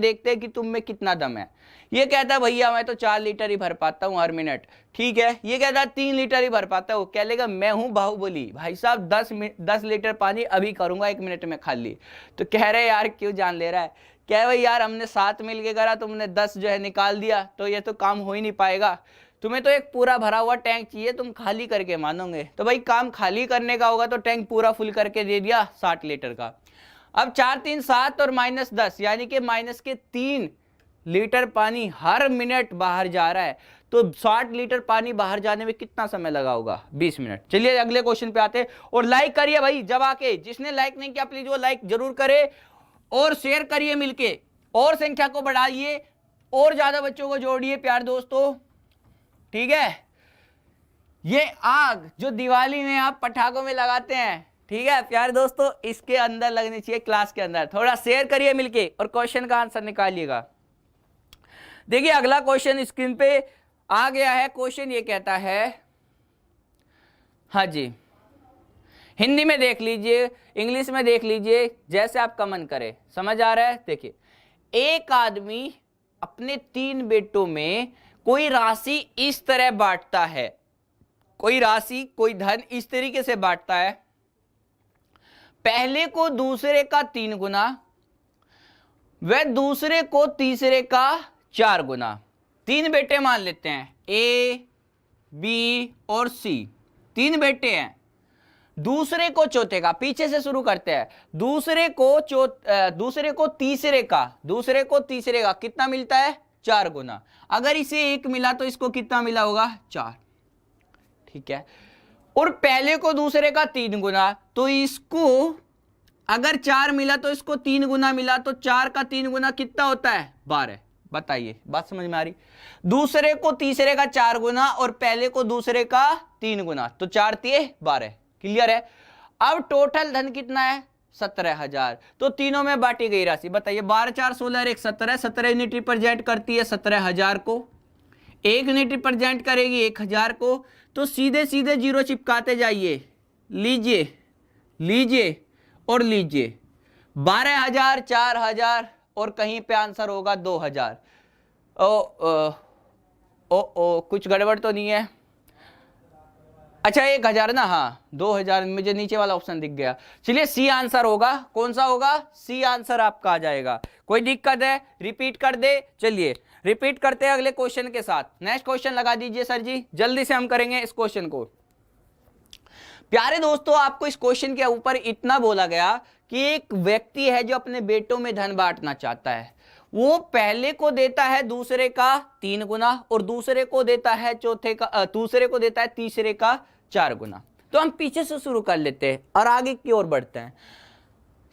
देखते हैं कि तुम में कितना दम है। ये कहता है भैया मैं तो 4 लीटर ही भर पाता हूं हर मिनट। ठीक है, ये कहता है 3 लीटर ही भर पाता हूं। कह लेगा मैं हूं बाहुबली, भाई साहब 10 लीटर पानी अभी करूंगा 1 मिनट में खाली। तो कह रहे यार क्यों जान ले रहा है? क्या भाई यार हमने 7 मिल के करा, तुमने 10 जो है निकाल दिया, तो ये तो काम हो ही नहीं पाएगा। तुम्हें तो एक पूरा भरा हुआ टैंक चाहिए, तुम खाली करके मानोगे। तो भाई काम खाली करने का होगा तो टैंक पूरा फुल करके दे दिया 60 लीटर का। अब 4 3 7 और माइनस 10, यानी कि माइनस के 3 लीटर पानी हर मिनट बाहर जा रहा है। तो 60 लीटर पानी बाहर जाने में कितना समय लगा होगा? 20 मिनट। चलिए अगले क्वेश्चन पे आते हैं, और लाइक करिए भाई जब आके, जिसने लाइक नहीं किया प्लीज वो लाइक जरूर करे, और शेयर करिए मिलके, और संख्या को बढ़ाइए, और ज्यादा बच्चों को जोड़िए प्यार दोस्तों। ठीक है, ये आग जो दिवाली में आप पटाखों में लगाते हैं, ठीक है प्यारे दोस्तों, इसके अंदर लगनी चाहिए, क्लास के अंदर। थोड़ा शेयर करिए मिलके और क्वेश्चन का आंसर निकालिएगा। देखिए अगला क्वेश्चन स्क्रीन पे आ गया है। क्वेश्चन ये कहता है, हाँ जी, हिंदी में देख लीजिए, इंग्लिश में देख लीजिए, जैसे आपका मन करे। समझ आ रहा है? देखिए, एक आदमी अपने 3 बेटों में कोई राशि इस तरह बांटता है, कोई राशि कोई धन इस तरीके से बांटता है, पहले को दूसरे का 3 गुना व दूसरे को तीसरे का 4 गुना। 3 बेटे मान लेते हैं, ए बी और सी, 3 बेटे हैं। दूसरे को चौथे का, पीछे से शुरू करते हैं, दूसरे को तीसरे का कितना मिलता है? 4 गुना। अगर इसे 1 मिला तो इसको कितना मिला होगा? 4। ठीक है। और पहले को दूसरे का 3 गुना, तो इसको अगर 4 मिला तो इसको 3 गुना मिला, तो 4 का 3 गुना कितना होता है? 12। बताइए, बात समझ में आ रही? दूसरे को तीसरे का 4 गुना और पहले को दूसरे का 3 गुना, तो 4 तिये 12। क्लियर है? अब टोटल धन कितना है? 17,000। तो तीनों में बांटी गई राशि बताइए। 12 4 16 और 1 17, 17 यूनिट रिप्रेजेंट करती है 17,000 को, 1 यूनिट रिप्रेजेंट करेगी 1,000 को। तो सीधे सीधे जीरो चिपकाते जाइए, लीजिए लीजिए और लीजिए। 12,000, 4,000 और कहीं पे आंसर होगा 2,000। कुछ गड़बड़ तो नहीं है? अच्छा 1,000 ना, हाँ 2,000, मुझे नीचे वाला ऑप्शन दिख गया। चलिए सी आंसर होगा। कौन सा होगा? सी आंसर आपका आ जाएगा। कोई दिक्कत है? रिपीट कर दे। चलिए रिपीट करते हैं अगले क्वेश्चन के साथ। नेक्स्ट क्वेश्चन लगा दीजिए सर जी, जल्दी से हम करेंगे इस क्वेश्चन को। प्यारे दोस्तों, आपको इस क्वेश्चन के ऊपर इतना बोला गया कि एक व्यक्ति है जो अपने बेटों में धन बांटना चाहता है। वो पहले को देता है दूसरे का 3 गुना और दूसरे को देता है तीसरे का 4 गुना। तो हम पीछे से शुरू कर लेते हैं और आगे की ओर बढ़ते हैं।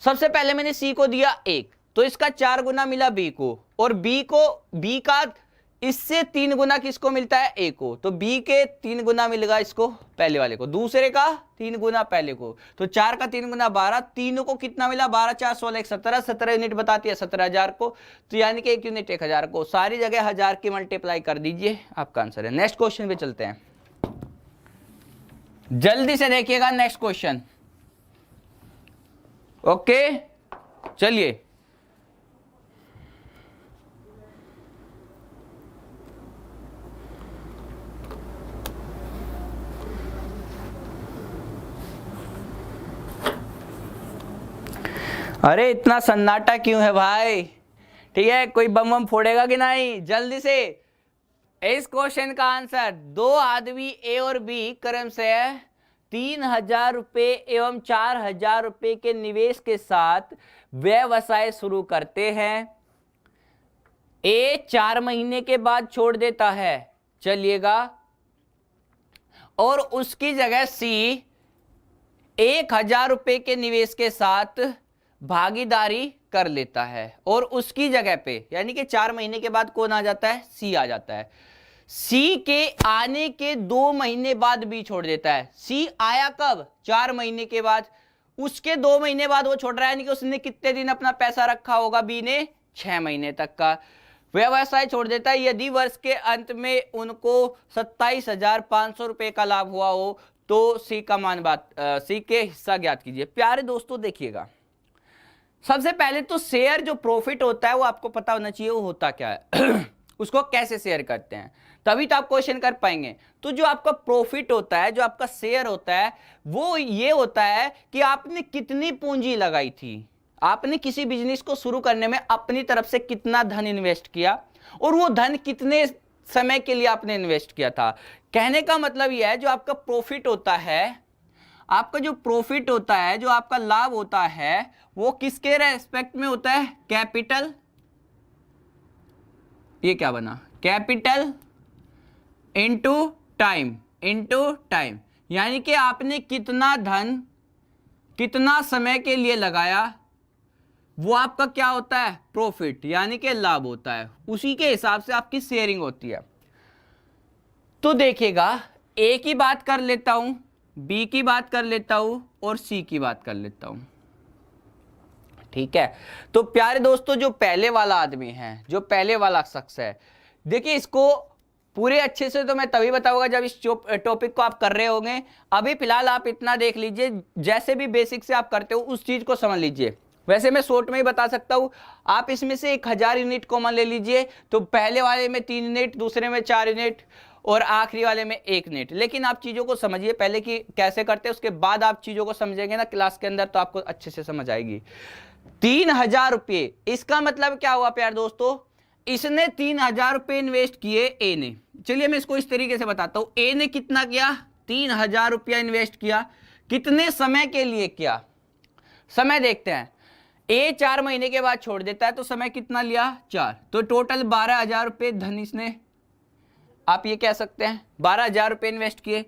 सबसे पहले मैंने सी को दिया 1, तो इसका 4 गुना मिला बी को, और बी का इससे 3 गुना किसको मिलता है? ए को। तो बी के 3 गुना मिलेगा इसको, पहले वाले को, दूसरे का 3 गुना पहले को। तो 4 का 3 गुना 12, तीनों को कितना मिला? 12 4 16 1 17, 17 यूनिट बताती है 17,000 को, तो यानी कि 1 यूनिट 1,000 को। सारी जगह 1000 की मल्टीप्लाई कर दीजिए, आपका आंसर है। नेक्स्ट क्वेश्चन पे चलते हैं, जल्दी से देखिएगा नेक्स्ट क्वेश्चन। ओके चलिए, अरे इतना सन्नाटा क्यों है भाई? ठीक है, कोई बम बम फोड़ेगा कि नहीं? जल्दी से इस क्वेश्चन का आंसर। 2 आदमी ए और बी क्रम से 3,000 रुपए एवं 4,000 रुपए के निवेश के साथ व्यवसाय शुरू करते हैं। ए 4 महीने के बाद छोड़ देता है, चलिएगा, और उसकी जगह सी 1,000 रुपए के निवेश के साथ भागीदारी कर लेता है, और उसकी जगह पे यानी कि 4 महीने के बाद कौन आ जाता है? सी आ जाता है। सी के आने के 2 महीने बाद बी छोड़ देता है। सी आया कब? 4 महीने के बाद। उसके 2 महीने बाद वो छोड़ रहा है, यानी कि उसने कितने दिन अपना पैसा रखा होगा? बी ने 6 महीने तक का। व्यवसाय छोड़ देता है। यदि वर्ष के अंत में उनको 27,500 रुपए का लाभ हुआ हो तो सी के हिस्सा ज्ञात कीजिए। प्यारे दोस्तों देखिएगा, सबसे पहले तो शेयर जो प्रॉफिट होता है वो आपको पता होना चाहिए वो होता क्या है उसको कैसे शेयर करते हैं, तभी तो आप क्वेश्चन कर पाएंगे। तो जो आपका प्रॉफिट होता है, जो आपका शेयर होता है, वो ये होता है कि आपने कितनी पूंजी लगाई थी, आपने किसी बिजनेस को शुरू करने में अपनी तरफ से कितना धन इन्वेस्ट किया और वो धन कितने समय के लिए आपने इन्वेस्ट किया था। कहने का मतलब यह है जो आपका प्रॉफिट होता है, आपका जो प्रॉफिट होता है, जो आपका लाभ होता है, वो किसके रेस्पेक्ट में होता है? कैपिटल, ये क्या बना? कैपिटल इनटू टाइम, यानी कि आपने कितना धन कितना समय के लिए लगाया, वो आपका क्या होता है? प्रॉफिट, यानी कि लाभ होता है। उसी के हिसाब से आपकी शेयरिंग होती है। तो देखिएगा, ए की बात कर लेता हूं, बी की बात कर लेता हूं और सी की बात कर लेता हूं। ठीक है, तो प्यारे दोस्तों जो पहले वाला आदमी है, जो पहले वाला शख्स है, देखिए इसको पूरे अच्छे से तो मैं तभी बताऊंगा जब इस टॉपिक को आप कर रहे होंगे। अभी फिलहाल आप इतना देख लीजिए, जैसे भी बेसिक से आप करते हो उस चीज को समझ लीजिए। वैसे मैं शॉर्ट में ही बता सकता हूं। आप इसमें से 1000 यूनिट कॉमन ले लीजिए, तो पहले वाले में 3 यूनिट, दूसरे में 4 यूनिट और आखिरी वाले में 1 यूनिट। लेकिन आप चीजों को समझिए पहले कि कैसे करते हैं, उसके बाद आप चीजों को समझेंगे ना क्लास के अंदर, तो आपको अच्छे से समझ आएगी। 3000 रुपये, इसका मतलब क्या हुआ प्यार दोस्तों, इसने 3000 रुपये इन्वेस्ट किए ए ने। चलिए मैं इसको इस तरीके से बताता हूं। ए ने कितना किया, 3000 रुपया इन्वेस्ट किया। कितने समय के लिए किया, समय देखते हैं। ए 4 महीने के बाद छोड़ देता है, तो समय कितना लिया, 4, तो टोटल 12000 रुपये धन इसने, आप ये कह सकते हैं 12000 रुपये इन्वेस्ट किए।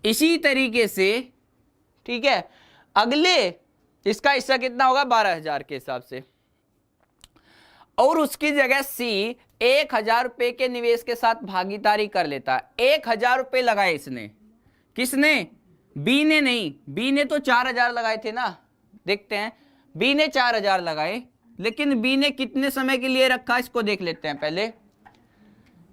इसी तरीके से ठीक है, अगले इसका हिस्सा कितना होगा, 12000 के हिसाब से, और उसकी जगह सी 1000 रुपये के निवेश के साथ भागीदारी कर लेता है। 1000 रुपये लगाए इसने, किसने, बी ने नहीं, बी ने तो 4000 लगाए थे ना, देखते हैं बी ने 4000 लगाए, लेकिन बी ने कितने समय के लिए रखा, इसको देख लेते हैं पहले।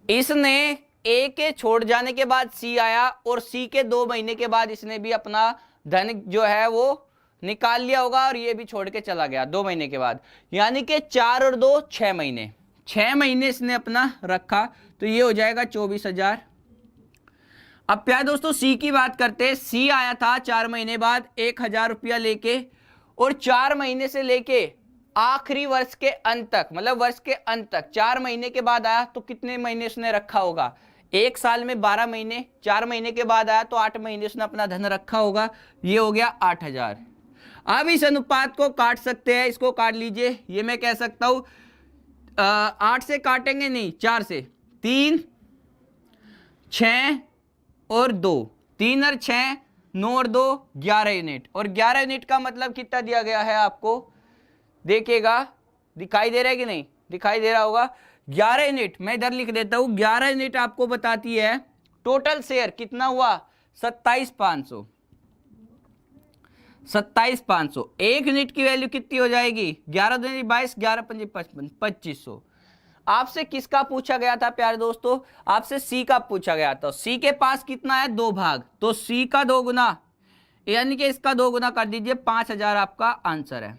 इसने ए के छोड़ जाने के बाद सी आया, और सी के 2 महीने के बाद इसने भी अपना धन जो है वो निकाल लिया होगा, और ये भी छोड़ के चला गया 2 महीने के बाद, यानी कि 4 और 2 6 महीने, 6 महीने इसने अपना रखा, तो ये हो जाएगा 24000। अब प्यारे दोस्तों सी की बात करते हैं। सी आया था 4 महीने बाद 1000 रुपया लेके, और 4 महीने से लेके आखिरी वर्ष के अंत तक, मतलब वर्ष के अंत तक 4 महीने के बाद आया, तो कितने महीने उसने रखा होगा, 1 साल में 12 महीने, 4 महीने के बाद आया तो 8 महीने उसने अपना धन रखा होगा, ये हो गया 8000। अब इस अनुपात को काट सकते हैं, इसको काट लीजिए, ये मैं कह सकता हूं 8 से काटेंगे नहीं, 4 से, 3 6 और 2, 3 और 6 9 और 2 11 यूनिट, और 11 यूनिट का मतलब कितना दिया गया है आपको, देखिएगा दिखाई दे रहा है कि नहीं, दिखाई दे रहा होगा, 11 यूनिट, मैं इधर लिख देता हूं, 11 यूनिट आपको बताती है टोटल शेयर कितना हुआ, 27500, 27500। 1 यूनिट की वैल्यू कितनी हो जाएगी, 11 दूनी 22, 11 पंजी 55, 2500। आपसे किसका पूछा गया था प्यारे दोस्तों, आपसे सी का पूछा गया था। सी के पास कितना है, 2 भाग, तो सी का 2 गुना, यानी कि इसका 2 गुना कर दीजिए, 5000 आपका आंसर है,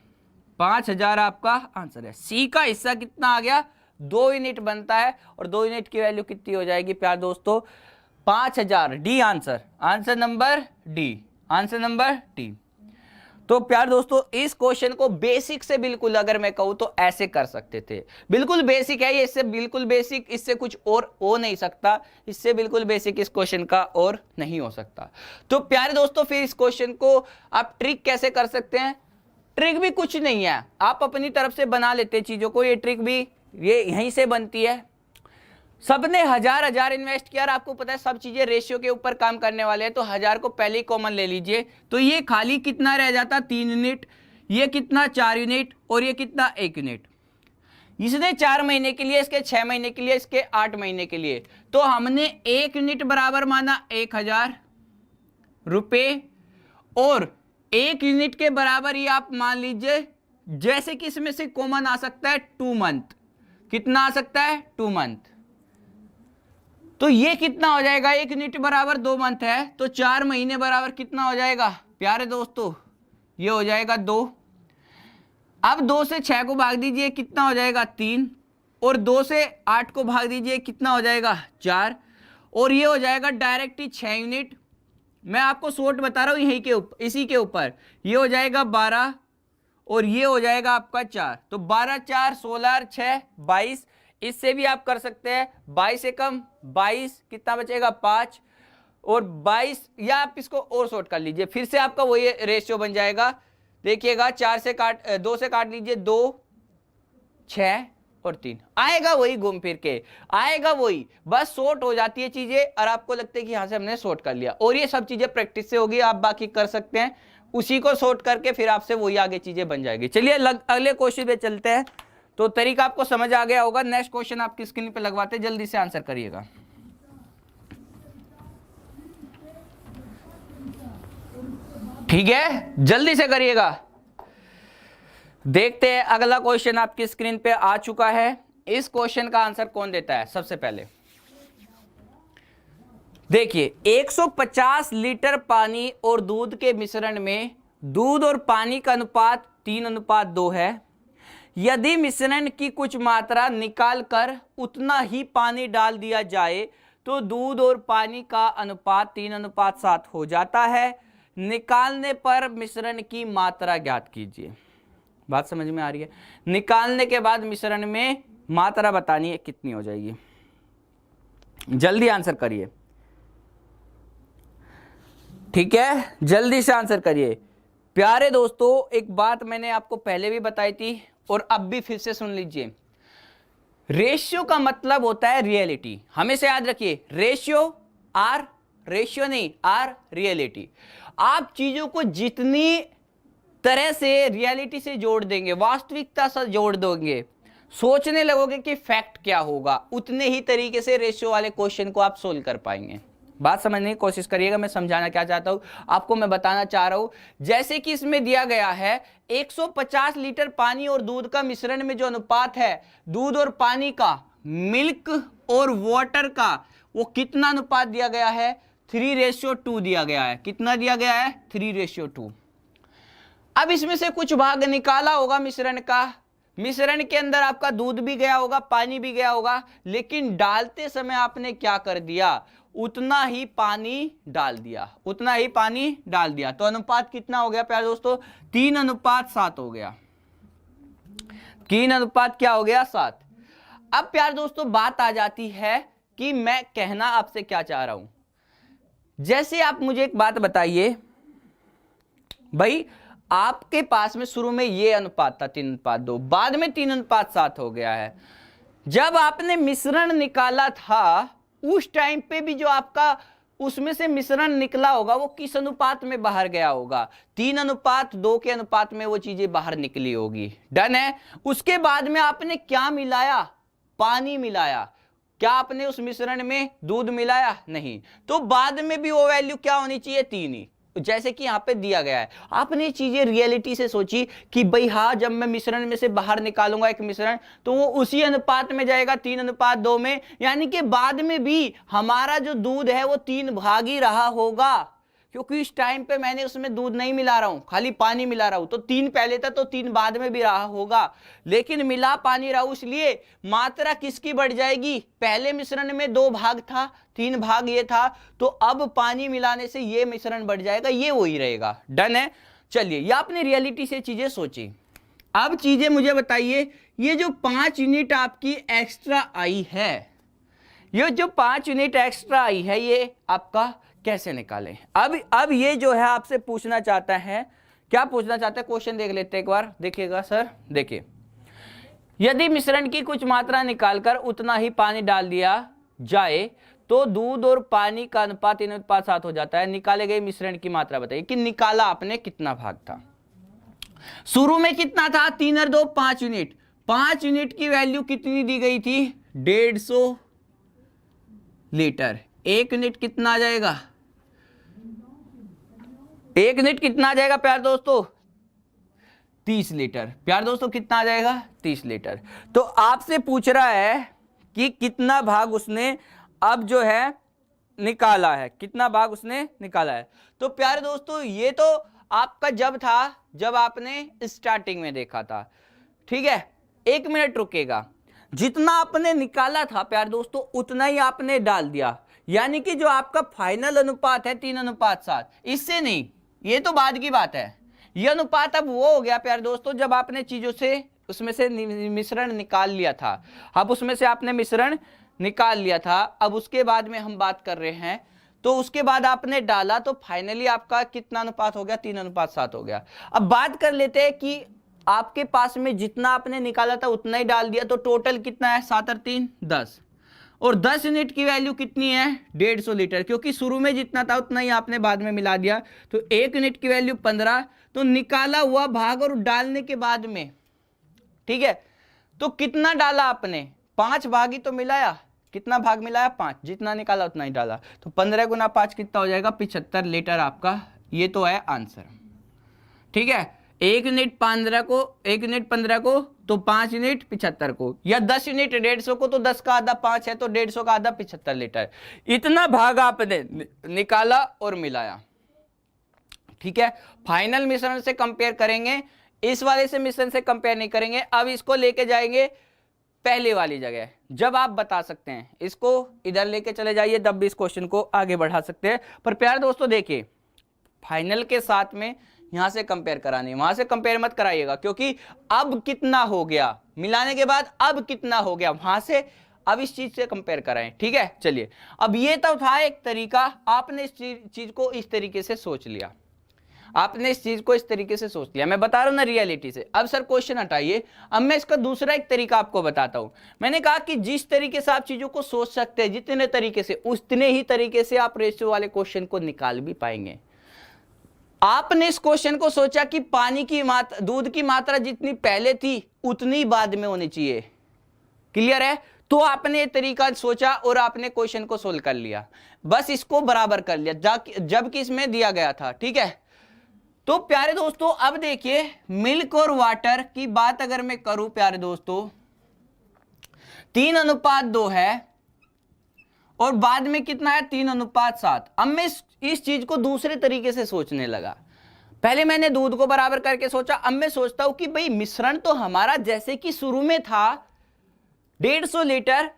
5000 आपका आंसर है। सी का हिस्सा कितना आ गया, 2 यूनिट बनता है, और 2 यूनिट की वैल्यू कितनी हो जाएगी प्यारे दोस्तों, 5000। D answer, answer number D, answer number D. तो प्यार दोस्तों इस क्वेश्चन को बेसिक से बिल्कुल अगर मैं कहूं तो ऐसे कर सकते थे, बिल्कुल बेसिक है ये, इससे बिल्कुल बेसिक, इससे कुछ और हो नहीं सकता, इससे बिल्कुल बेसिक इस क्वेश्चन का और नहीं हो सकता। तो प्यारे दोस्तों फिर इस क्वेश्चन को आप ट्रिक कैसे कर सकते हैं, ट्रिक भी कुछ नहीं है, आप अपनी तरफ से बना लेते हैं चीजों को, ये ट्रिक भी ये यहीं से बनती है। सबने 1000 इन्वेस्ट किया, और आपको पता है सब चीजें रेशियो के ऊपर काम करने वाले हैं, तो 1000 को पहले ही कॉमन ले लीजिए, तो ये खाली कितना रह जाता, 3 यूनिट, ये कितना 4 यूनिट, और ये कितना 1 यूनिट। इसने 4 महीने के लिए, इसके 6 महीने के लिए, इसके 8 महीने के लिए, तो हमने 1 यूनिट बराबर माना 1000 रुपये, और 1 यूनिट के बराबर ही आप मान लीजिए, जैसे कि इसमें से कॉमन आ सकता है 2 मंथ, कितना आ सकता है 2 मंथ, तो ये कितना हो जाएगा, 1 यूनिट बराबर 2 मंथ है, तो 4 महीने बराबर कितना हो जाएगा प्यारे दोस्तों, ये हो जाएगा 2। अब 2 से 6 को भाग दीजिए, कितना हो जाएगा 3, और 2 से 8 को भाग दीजिए, कितना हो जाएगा 4, और ये हो जाएगा डायरेक्ट ही 6 यूनिट। मैं आपको शॉर्ट बता रहा हूं यही के ऊपर, इसी के ऊपर, ये हो जाएगा 12, और ये हो जाएगा आपका 4, तो 12 4 16 6 22, इससे भी आप कर सकते हैं, 22 से कम 22, कितना बचेगा 5, और 22, या आप इसको और शॉर्ट कर लीजिए, फिर से आपका वही रेशियो बन जाएगा, देखिएगा 2 से काट लीजिए, 2 6 और 3, आएगा वही, घूम फिर के आएगा वही, बस शॉर्ट हो जाती है चीजें, और आपको लगता है कि यहां से हमने शॉर्ट कर लिया, और ये सब चीजें प्रैक्टिस से होगी, आप बाकी कर सकते हैं, उसी को शॉर्ट करके फिर आपसे वही आगे चीजें बन जाएगी। चलिए अगले क्वेश्चन पे चलते हैं, तो तरीका आपको समझ आ गया होगा। नेक्स्ट क्वेश्चन आपकी स्क्रीन पे लगवाते हैं, जल्दी से आंसर करिएगा। ठीक है, जल्दी से करिएगा। देखते हैं अगला क्वेश्चन आपकी स्क्रीन पे आ चुका है। इस क्वेश्चन का आंसर कौन देता है, सबसे पहले देखिए, 150 लीटर पानी और दूध के मिश्रण में दूध और पानी का अनुपात 3:2 है। यदि मिश्रण की कुछ मात्रा निकाल कर उतना ही पानी डाल दिया जाए तो दूध और पानी का अनुपात 3:7 हो जाता है। निकालने पर मिश्रण की मात्रा ज्ञात कीजिए। बात समझ में आ रही है? निकालने के बाद मिश्रण में मात्रा बतानी है कितनी हो जाएगी। जल्दी आंसर करिए, ठीक है, जल्दी से आंसर करिए। प्यारे दोस्तों, एक बात मैंने आपको पहले भी बताई थी और अब भी फिर से सुन लीजिए। रेशियो का मतलब होता है रियलिटी। हमेशा याद रखिए, रेशियो नहीं, आर रियलिटी। आप चीजों को जितनी तरह से रियलिटी से जोड़ देंगे, वास्तविकता से जोड़ दोगे, सोचने लगोगे कि फैक्ट क्या होगा, उतने ही तरीके से रेशियो वाले क्वेश्चन को आप सोल्व कर पाएंगे। बात समझने की कोशिश करिएगा, मैं समझाना क्या चाहता हूं आपको, मैं बताना चाह रहा हूं। जैसे कि इसमें दिया गया है 150 लीटर पानी और दूध का मिश्रण में जो अनुपात है दूध और पानी का, मिल्क और वाटर का, वो कितना अनुपात दिया गया है? 3:2 दिया गया है। कितना दिया गया है? 3:2। अब इसमें से कुछ भाग निकाला होगा मिश्रण का। मिश्रण के अंदर आपका दूध भी गया होगा, पानी भी गया होगा, लेकिन डालते समय आपने क्या कर दिया? उतना ही पानी डाल दिया, उतना ही पानी डाल दिया। तो अनुपात कितना हो गया प्यारे दोस्तों? 3:7 हो गया। 3:7 क्या हो गया? 7। अब प्यारे दोस्तों बात आ जाती है कि मैं कहना आपसे क्या चाह रहा हूं। जैसे आप मुझे एक बात बताइए भाई, आपके पास में शुरू में ये अनुपात था 3:2, बाद में 3:7 हो गया है। जब आपने मिश्रण निकाला था उस टाइम पे भी जो आपका उसमें से मिश्रण निकला होगा वो किस अनुपात में बाहर गया होगा? 3:2 के अनुपात में वो चीजें बाहर निकली होगी। डन है। उसके बाद में आपने क्या मिलाया? पानी मिलाया। क्या आपने उस मिश्रण में दूध मिलाया? नहीं। तो बाद में भी वो वैल्यू क्या होनी चाहिए? 3 ही, जैसे कि यहां पे दिया गया है। आपने चीजें रियलिटी से सोची कि भाई हाँ, जब मैं मिश्रण में से बाहर निकालूंगा एक मिश्रण तो वो उसी अनुपात में जाएगा 3:2 में, यानी कि बाद में भी हमारा जो दूध है वो 3 भाग ही रहा होगा, क्योंकि इस टाइम पे मैंने उसमें दूध नहीं मिला रहा हूं, खाली पानी मिला रहा हूं। तो 3 पहले था तो 3 बाद में भी रहा होगा, लेकिन मिला पानी रहा, इसलिए मात्रा किसकी बढ़ जाएगी? पहले मिश्रण में 2 भाग था, 3 भाग ये था, तो अब पानी मिलाने से ये मिश्रण बढ़ जाएगा, ये वही रहेगा। डन है। चलिए, ये आपने रियलिटी से चीजें सोची। अब चीजें मुझे बताइए, ये जो 5 यूनिट आपकी एक्स्ट्रा आई है, ये जो 5 यूनिट एक्स्ट्रा आई है, ये आपका कैसे निकालें? अब ये जो है आपसे पूछना चाहता है, क्या पूछना चाहता है? क्वेश्चन देख लेते हैं एक बार, देखिएगा सर। देखिए, यदि मिश्रण की कुछ मात्रा निकालकर उतना ही पानी डाल दिया जाए तो दूध और पानी का अनुपात 3:7 हो जाता है। निकाले गए मिश्रण की मात्रा बताइए कि निकाला आपने कितना भाग था। शुरू में कितना था? 3 और 2 5 यूनिट। 5 यूनिट की वैल्यू कितनी दी गई थी? 150 लीटर। 1 यूनिट कितना आ जाएगा? 1 यूनिट कितना आ जाएगा प्यार दोस्तों? 30 लीटर। प्यार दोस्तों कितना आ जाएगा? 30 लीटर। तो आपसे पूछ रहा है कि कितना भाग उसने अब जो है निकाला है, कितना भाग उसने निकाला है। तो प्यारे दोस्तों, ये तो आपका जब था, जब आपने स्टार्टिंग में देखा था, ठीक है। 1 मिनट रुकेगा। जितना आपने निकाला था प्यारे दोस्तों उतना ही आपने डाल दिया, यानी कि जो आपका फाइनल अनुपात है 3:7, इससे नहीं, ये तो बाद की बात है। यह अनुपात अब वो हो गया प्यारे दोस्तों जब आपने चीजों से उसमें से मिश्रण निकाल लिया था। अब उसमें से आपने मिश्रण निकाल लिया था, अब उसके बाद में हम बात कर रहे हैं, तो उसके बाद आपने डाला तो फाइनली आपका कितना अनुपात हो गया? 3:7 हो गया। अब बात कर लेते हैं कि आपके पास में जितना आपने निकाला था उतना ही डाल दिया, तो टोटल कितना है? 7 और 3 10, और 10 यूनिट की वैल्यू कितनी है? 150 लीटर, क्योंकि शुरू में जितना था उतना ही आपने बाद में मिला दिया। तो 1 यूनिट की वैल्यू 15, तो निकाला हुआ भाग और डालने के बाद में, ठीक है, तो कितना डाला आपने? 5 भाग ही तो मिलाया। कितना भाग मिलाया? 5। जितना निकाला उतना ही डाला, तो 15 गुना 5 कितना हो जाएगा? 75 लीटर आपका, ये तो है आंसर, ठीक है। 1 यूनिट 15 को, 1 यूनिट 15 को, तो 5 यूनिट 75 को, या 10 यूनिट 150 को, तो 10 का आधा 5 है, तो 150 का आधा 75 लीटर। इतना भाग आपने निकाला और मिलाया, ठीक है, फाइनल मिश्रण से कंपेयर करेंगे, इस वाले से मिश्रण से कंपेयर नहीं करेंगे। अब इसको लेके जाएंगे पहले वाली जगह, जब आप बता सकते हैं, इसको इधर लेके चले जाइए, तब भी इस क्वेश्चन को आगे बढ़ा सकते हैं। पर प्यारे दोस्तों देखिए, फाइनल के साथ में यहां से कंपेयर करानी, वहां से कंपेयर मत कराइएगा, क्योंकि अब कितना हो गया, मिलाने के बाद अब कितना हो गया, वहां से अब इस चीज से कंपेयर कराएं। ठीक है, चलिए, अब ये तो था एक तरीका, आपने इस चीज को इस तरीके से सोच लिया, आपने इस चीज को इस तरीके से सोच लिया, मैं बता रहा हूं ना रियलिटी से। अब सर क्वेश्चन हटाइए, अब मैं इसका दूसरा एक तरीका आपको बताता हूं। मैंने कहा कि जिस तरीके से आप चीजों को सोच सकते हैं, जितने तरीके से, उतने ही तरीके से आप रेशियो वाले क्वेश्चन को निकाल भी पाएंगे। आपने इस क्वेश्चन को सोचा कि पानी की मात्रा, दूध की मात्रा जितनी पहले थी उतनी बाद में होनी चाहिए, क्लियर है? तो आपने ये तरीका सोचा और आपने क्वेश्चन को सोल्व कर लिया, बस इसको बराबर कर लिया जबकि इसमें दिया गया था। ठीक है, तो प्यारे दोस्तों अब देखिए, मिल्क और वाटर की बात अगर मैं करूं प्यारे दोस्तों, 3:2 है और बाद में कितना है, 3:7। अब मैं इस चीज को दूसरे तरीके से सोचने लगा। पहले मैंने दूध को बराबर करके सोचा, अब मैं सोचता हूं कि भाई मिश्रण तो हमारा जैसे कि शुरू में था 150 लीटर,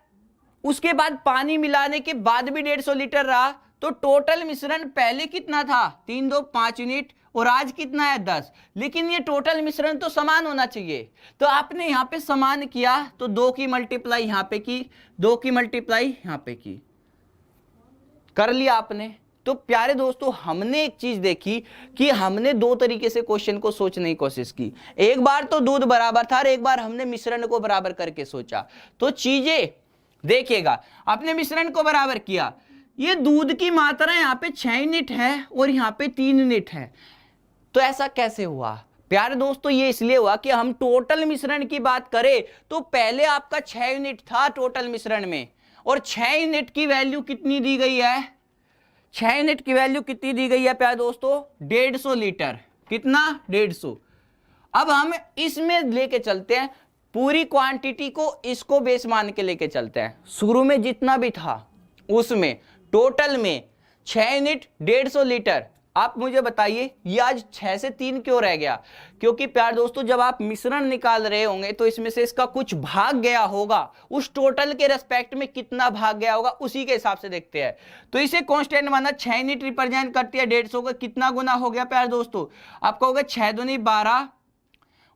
उसके बाद पानी मिलाने के बाद भी 150 लीटर रहा, तो टोटल मिश्रण पहले कितना था, 3 2 5 यूनिट, और आज कितना है 10। लेकिन ये टोटल मिश्रण तो समान होना चाहिए, तो आपने यहां पे समान किया, तो 2 की मल्टीप्लाई यहां पे की, 2 की मल्टीप्लाई यहां पे की, कर लिया आपने। तो प्यारे दोस्तों हमने एक चीज देखी कि हमने दो तरीके से क्वेश्चन को सोचने की कोशिश की, एक बार तो दूध बराबर था और एक बार हमने मिश्रण को बराबर करके सोचा। तो चीजें देखिएगा, आपने मिश्रण को बराबर किया, ये दूध की मात्रा यहाँ पे 6 यूनिट है और यहाँ पे 3 यूनिट है, तो ऐसा कैसे हुआ? प्यारे दोस्तों ये इसलिए हुआ कि हम टोटल मिश्रण की बात करें तो पहले आपका 6 यूनिट था टोटल मिश्रण में, और 6 यूनिट की वैल्यू कितनी दी गई है, 6 यूनिट की वैल्यू कितनी दी गई है प्यारे दोस्तों, 150 लीटर। कितना, 150। अब हम इसमें लेके चलते हैं पूरी क्वांटिटी को, इसको बेस मान के लेके चलते हैं। शुरू में जितना भी था उसमें टोटल में 6 यूनिट 150 लीटर। आप मुझे बताइए ये आज 6 से 3 क्यों रह गया? क्योंकि प्यारे दोस्तों जब आप मिश्रण निकाल रहे होंगे तो इसमें से इसका कुछ भाग गया होगा, उस टोटल के रेस्पेक्ट में कितना भाग गया होगा उसी के हिसाब से देखते हैं। तो इसे कांस्टेंट माना, 6 यूनिट रिप्रेजेंट करती है 150 का, कितना गुना हो गया प्यारे दोस्तों? आपका होगा 6 दूनी 12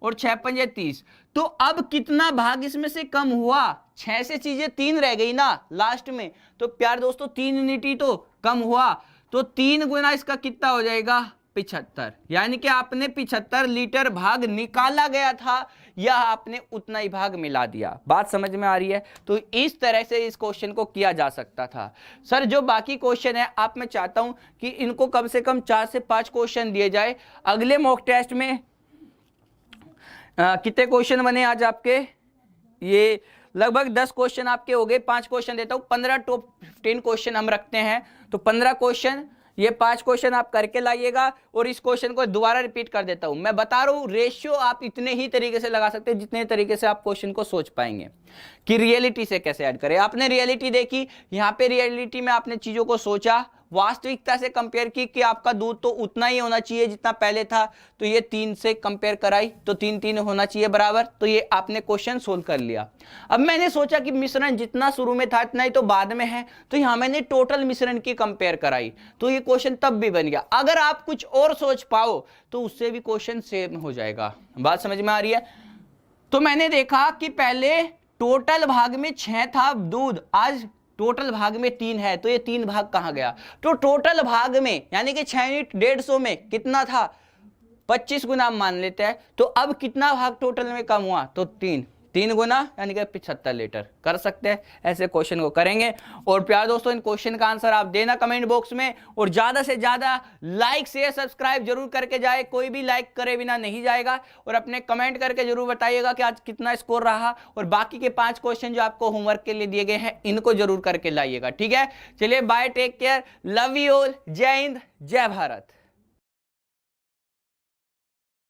और 6 पंजे 30। तो अब कितना भाग इसमें से कम हुआ, 6 से चीजें 3 रह गई ना लास्ट में, तो प्यारे दोस्तों 3 यूनिट ही तो कम हुआ, तो 3 गुना इसका कितना हो जाएगा, 75। यानी कि आपने 75 लीटर भाग निकाला गया था या आपने उतना ही भाग मिला दिया। बात समझ में आ रही है? तो इस तरह से इस क्वेश्चन को किया जा सकता था। सर जो बाकी क्वेश्चन है आप, मैं चाहता हूं कि इनको कम से कम 4 से 5 क्वेश्चन दिए जाए। अगले मॉक टेस्ट में कितने क्वेश्चन बने आज आपके? ये लगभग 10 क्वेश्चन आपके हो गए। 5 क्वेश्चन देता हूँ, 15 टॉप 15 क्वेश्चन हम रखते हैं, तो 15 क्वेश्चन, ये 5 क्वेश्चन आप करके लाइएगा। और इस क्वेश्चन को दोबारा रिपीट कर देता हूं, मैं बता रहा हूं रेशियो आप इतने ही तरीके से लगा सकते हैं जितने तरीके से आप क्वेश्चन को सोच पाएंगे कि रियलिटी से कैसे ऐड करें। आपने रियलिटी देखी, यहाँ पे रियलिटी में आपने चीजों को सोचा, वास्तविकता से कंपेयर की कि आपका दूध तो उतना ही होना चाहिए जितना पहले था, तो ये 3 से कंपेयर कराई तो 3 3 होना चाहिए बराबर, तो ये आपने क्वेश्चन सोल्व कर लिया। अब मैंने सोचा कि मिश्रण जितना शुरू में था इतना ही तो बाद में है, तो यहां मैंने टोटल मिश्रण की कंपेयर कराई, तो ये क्वेश्चन तब भी बन गया। अगर आप कुछ और सोच पाओ तो उससे भी क्वेश्चन सेम हो जाएगा। बात समझ में आ रही है? तो मैंने देखा कि पहले टोटल भाग में 6 था दूध, आज टोटल भाग में 3 है, तो ये 3 भाग कहां गया? तो टोटल भाग में यानी कि 6 यूनिट 150 में कितना था, 25 गुना मान लेते हैं, तो अब कितना भाग टोटल में कम हुआ? तो 3 गुना यानी कि 75 लीटर। कर सकते हैं, ऐसे क्वेश्चन को करेंगे। और प्यार दोस्तों इन क्वेश्चन का आंसर आप देना कमेंट बॉक्स में, और ज्यादा से ज्यादा लाइक शेयर सब्सक्राइब जरूर करके जाए, कोई भी लाइक करे बिना नहीं जाएगा। और अपने कमेंट करके जरूर बताइएगा कि आज कितना स्कोर रहा, और बाकी के 5 क्वेश्चन जो आपको होमवर्क के लिए दिए गए हैं इनको जरूर करके लाइएगा। ठीक है, चलिए bye, take care, love you all, जय हिंद, जय भारत।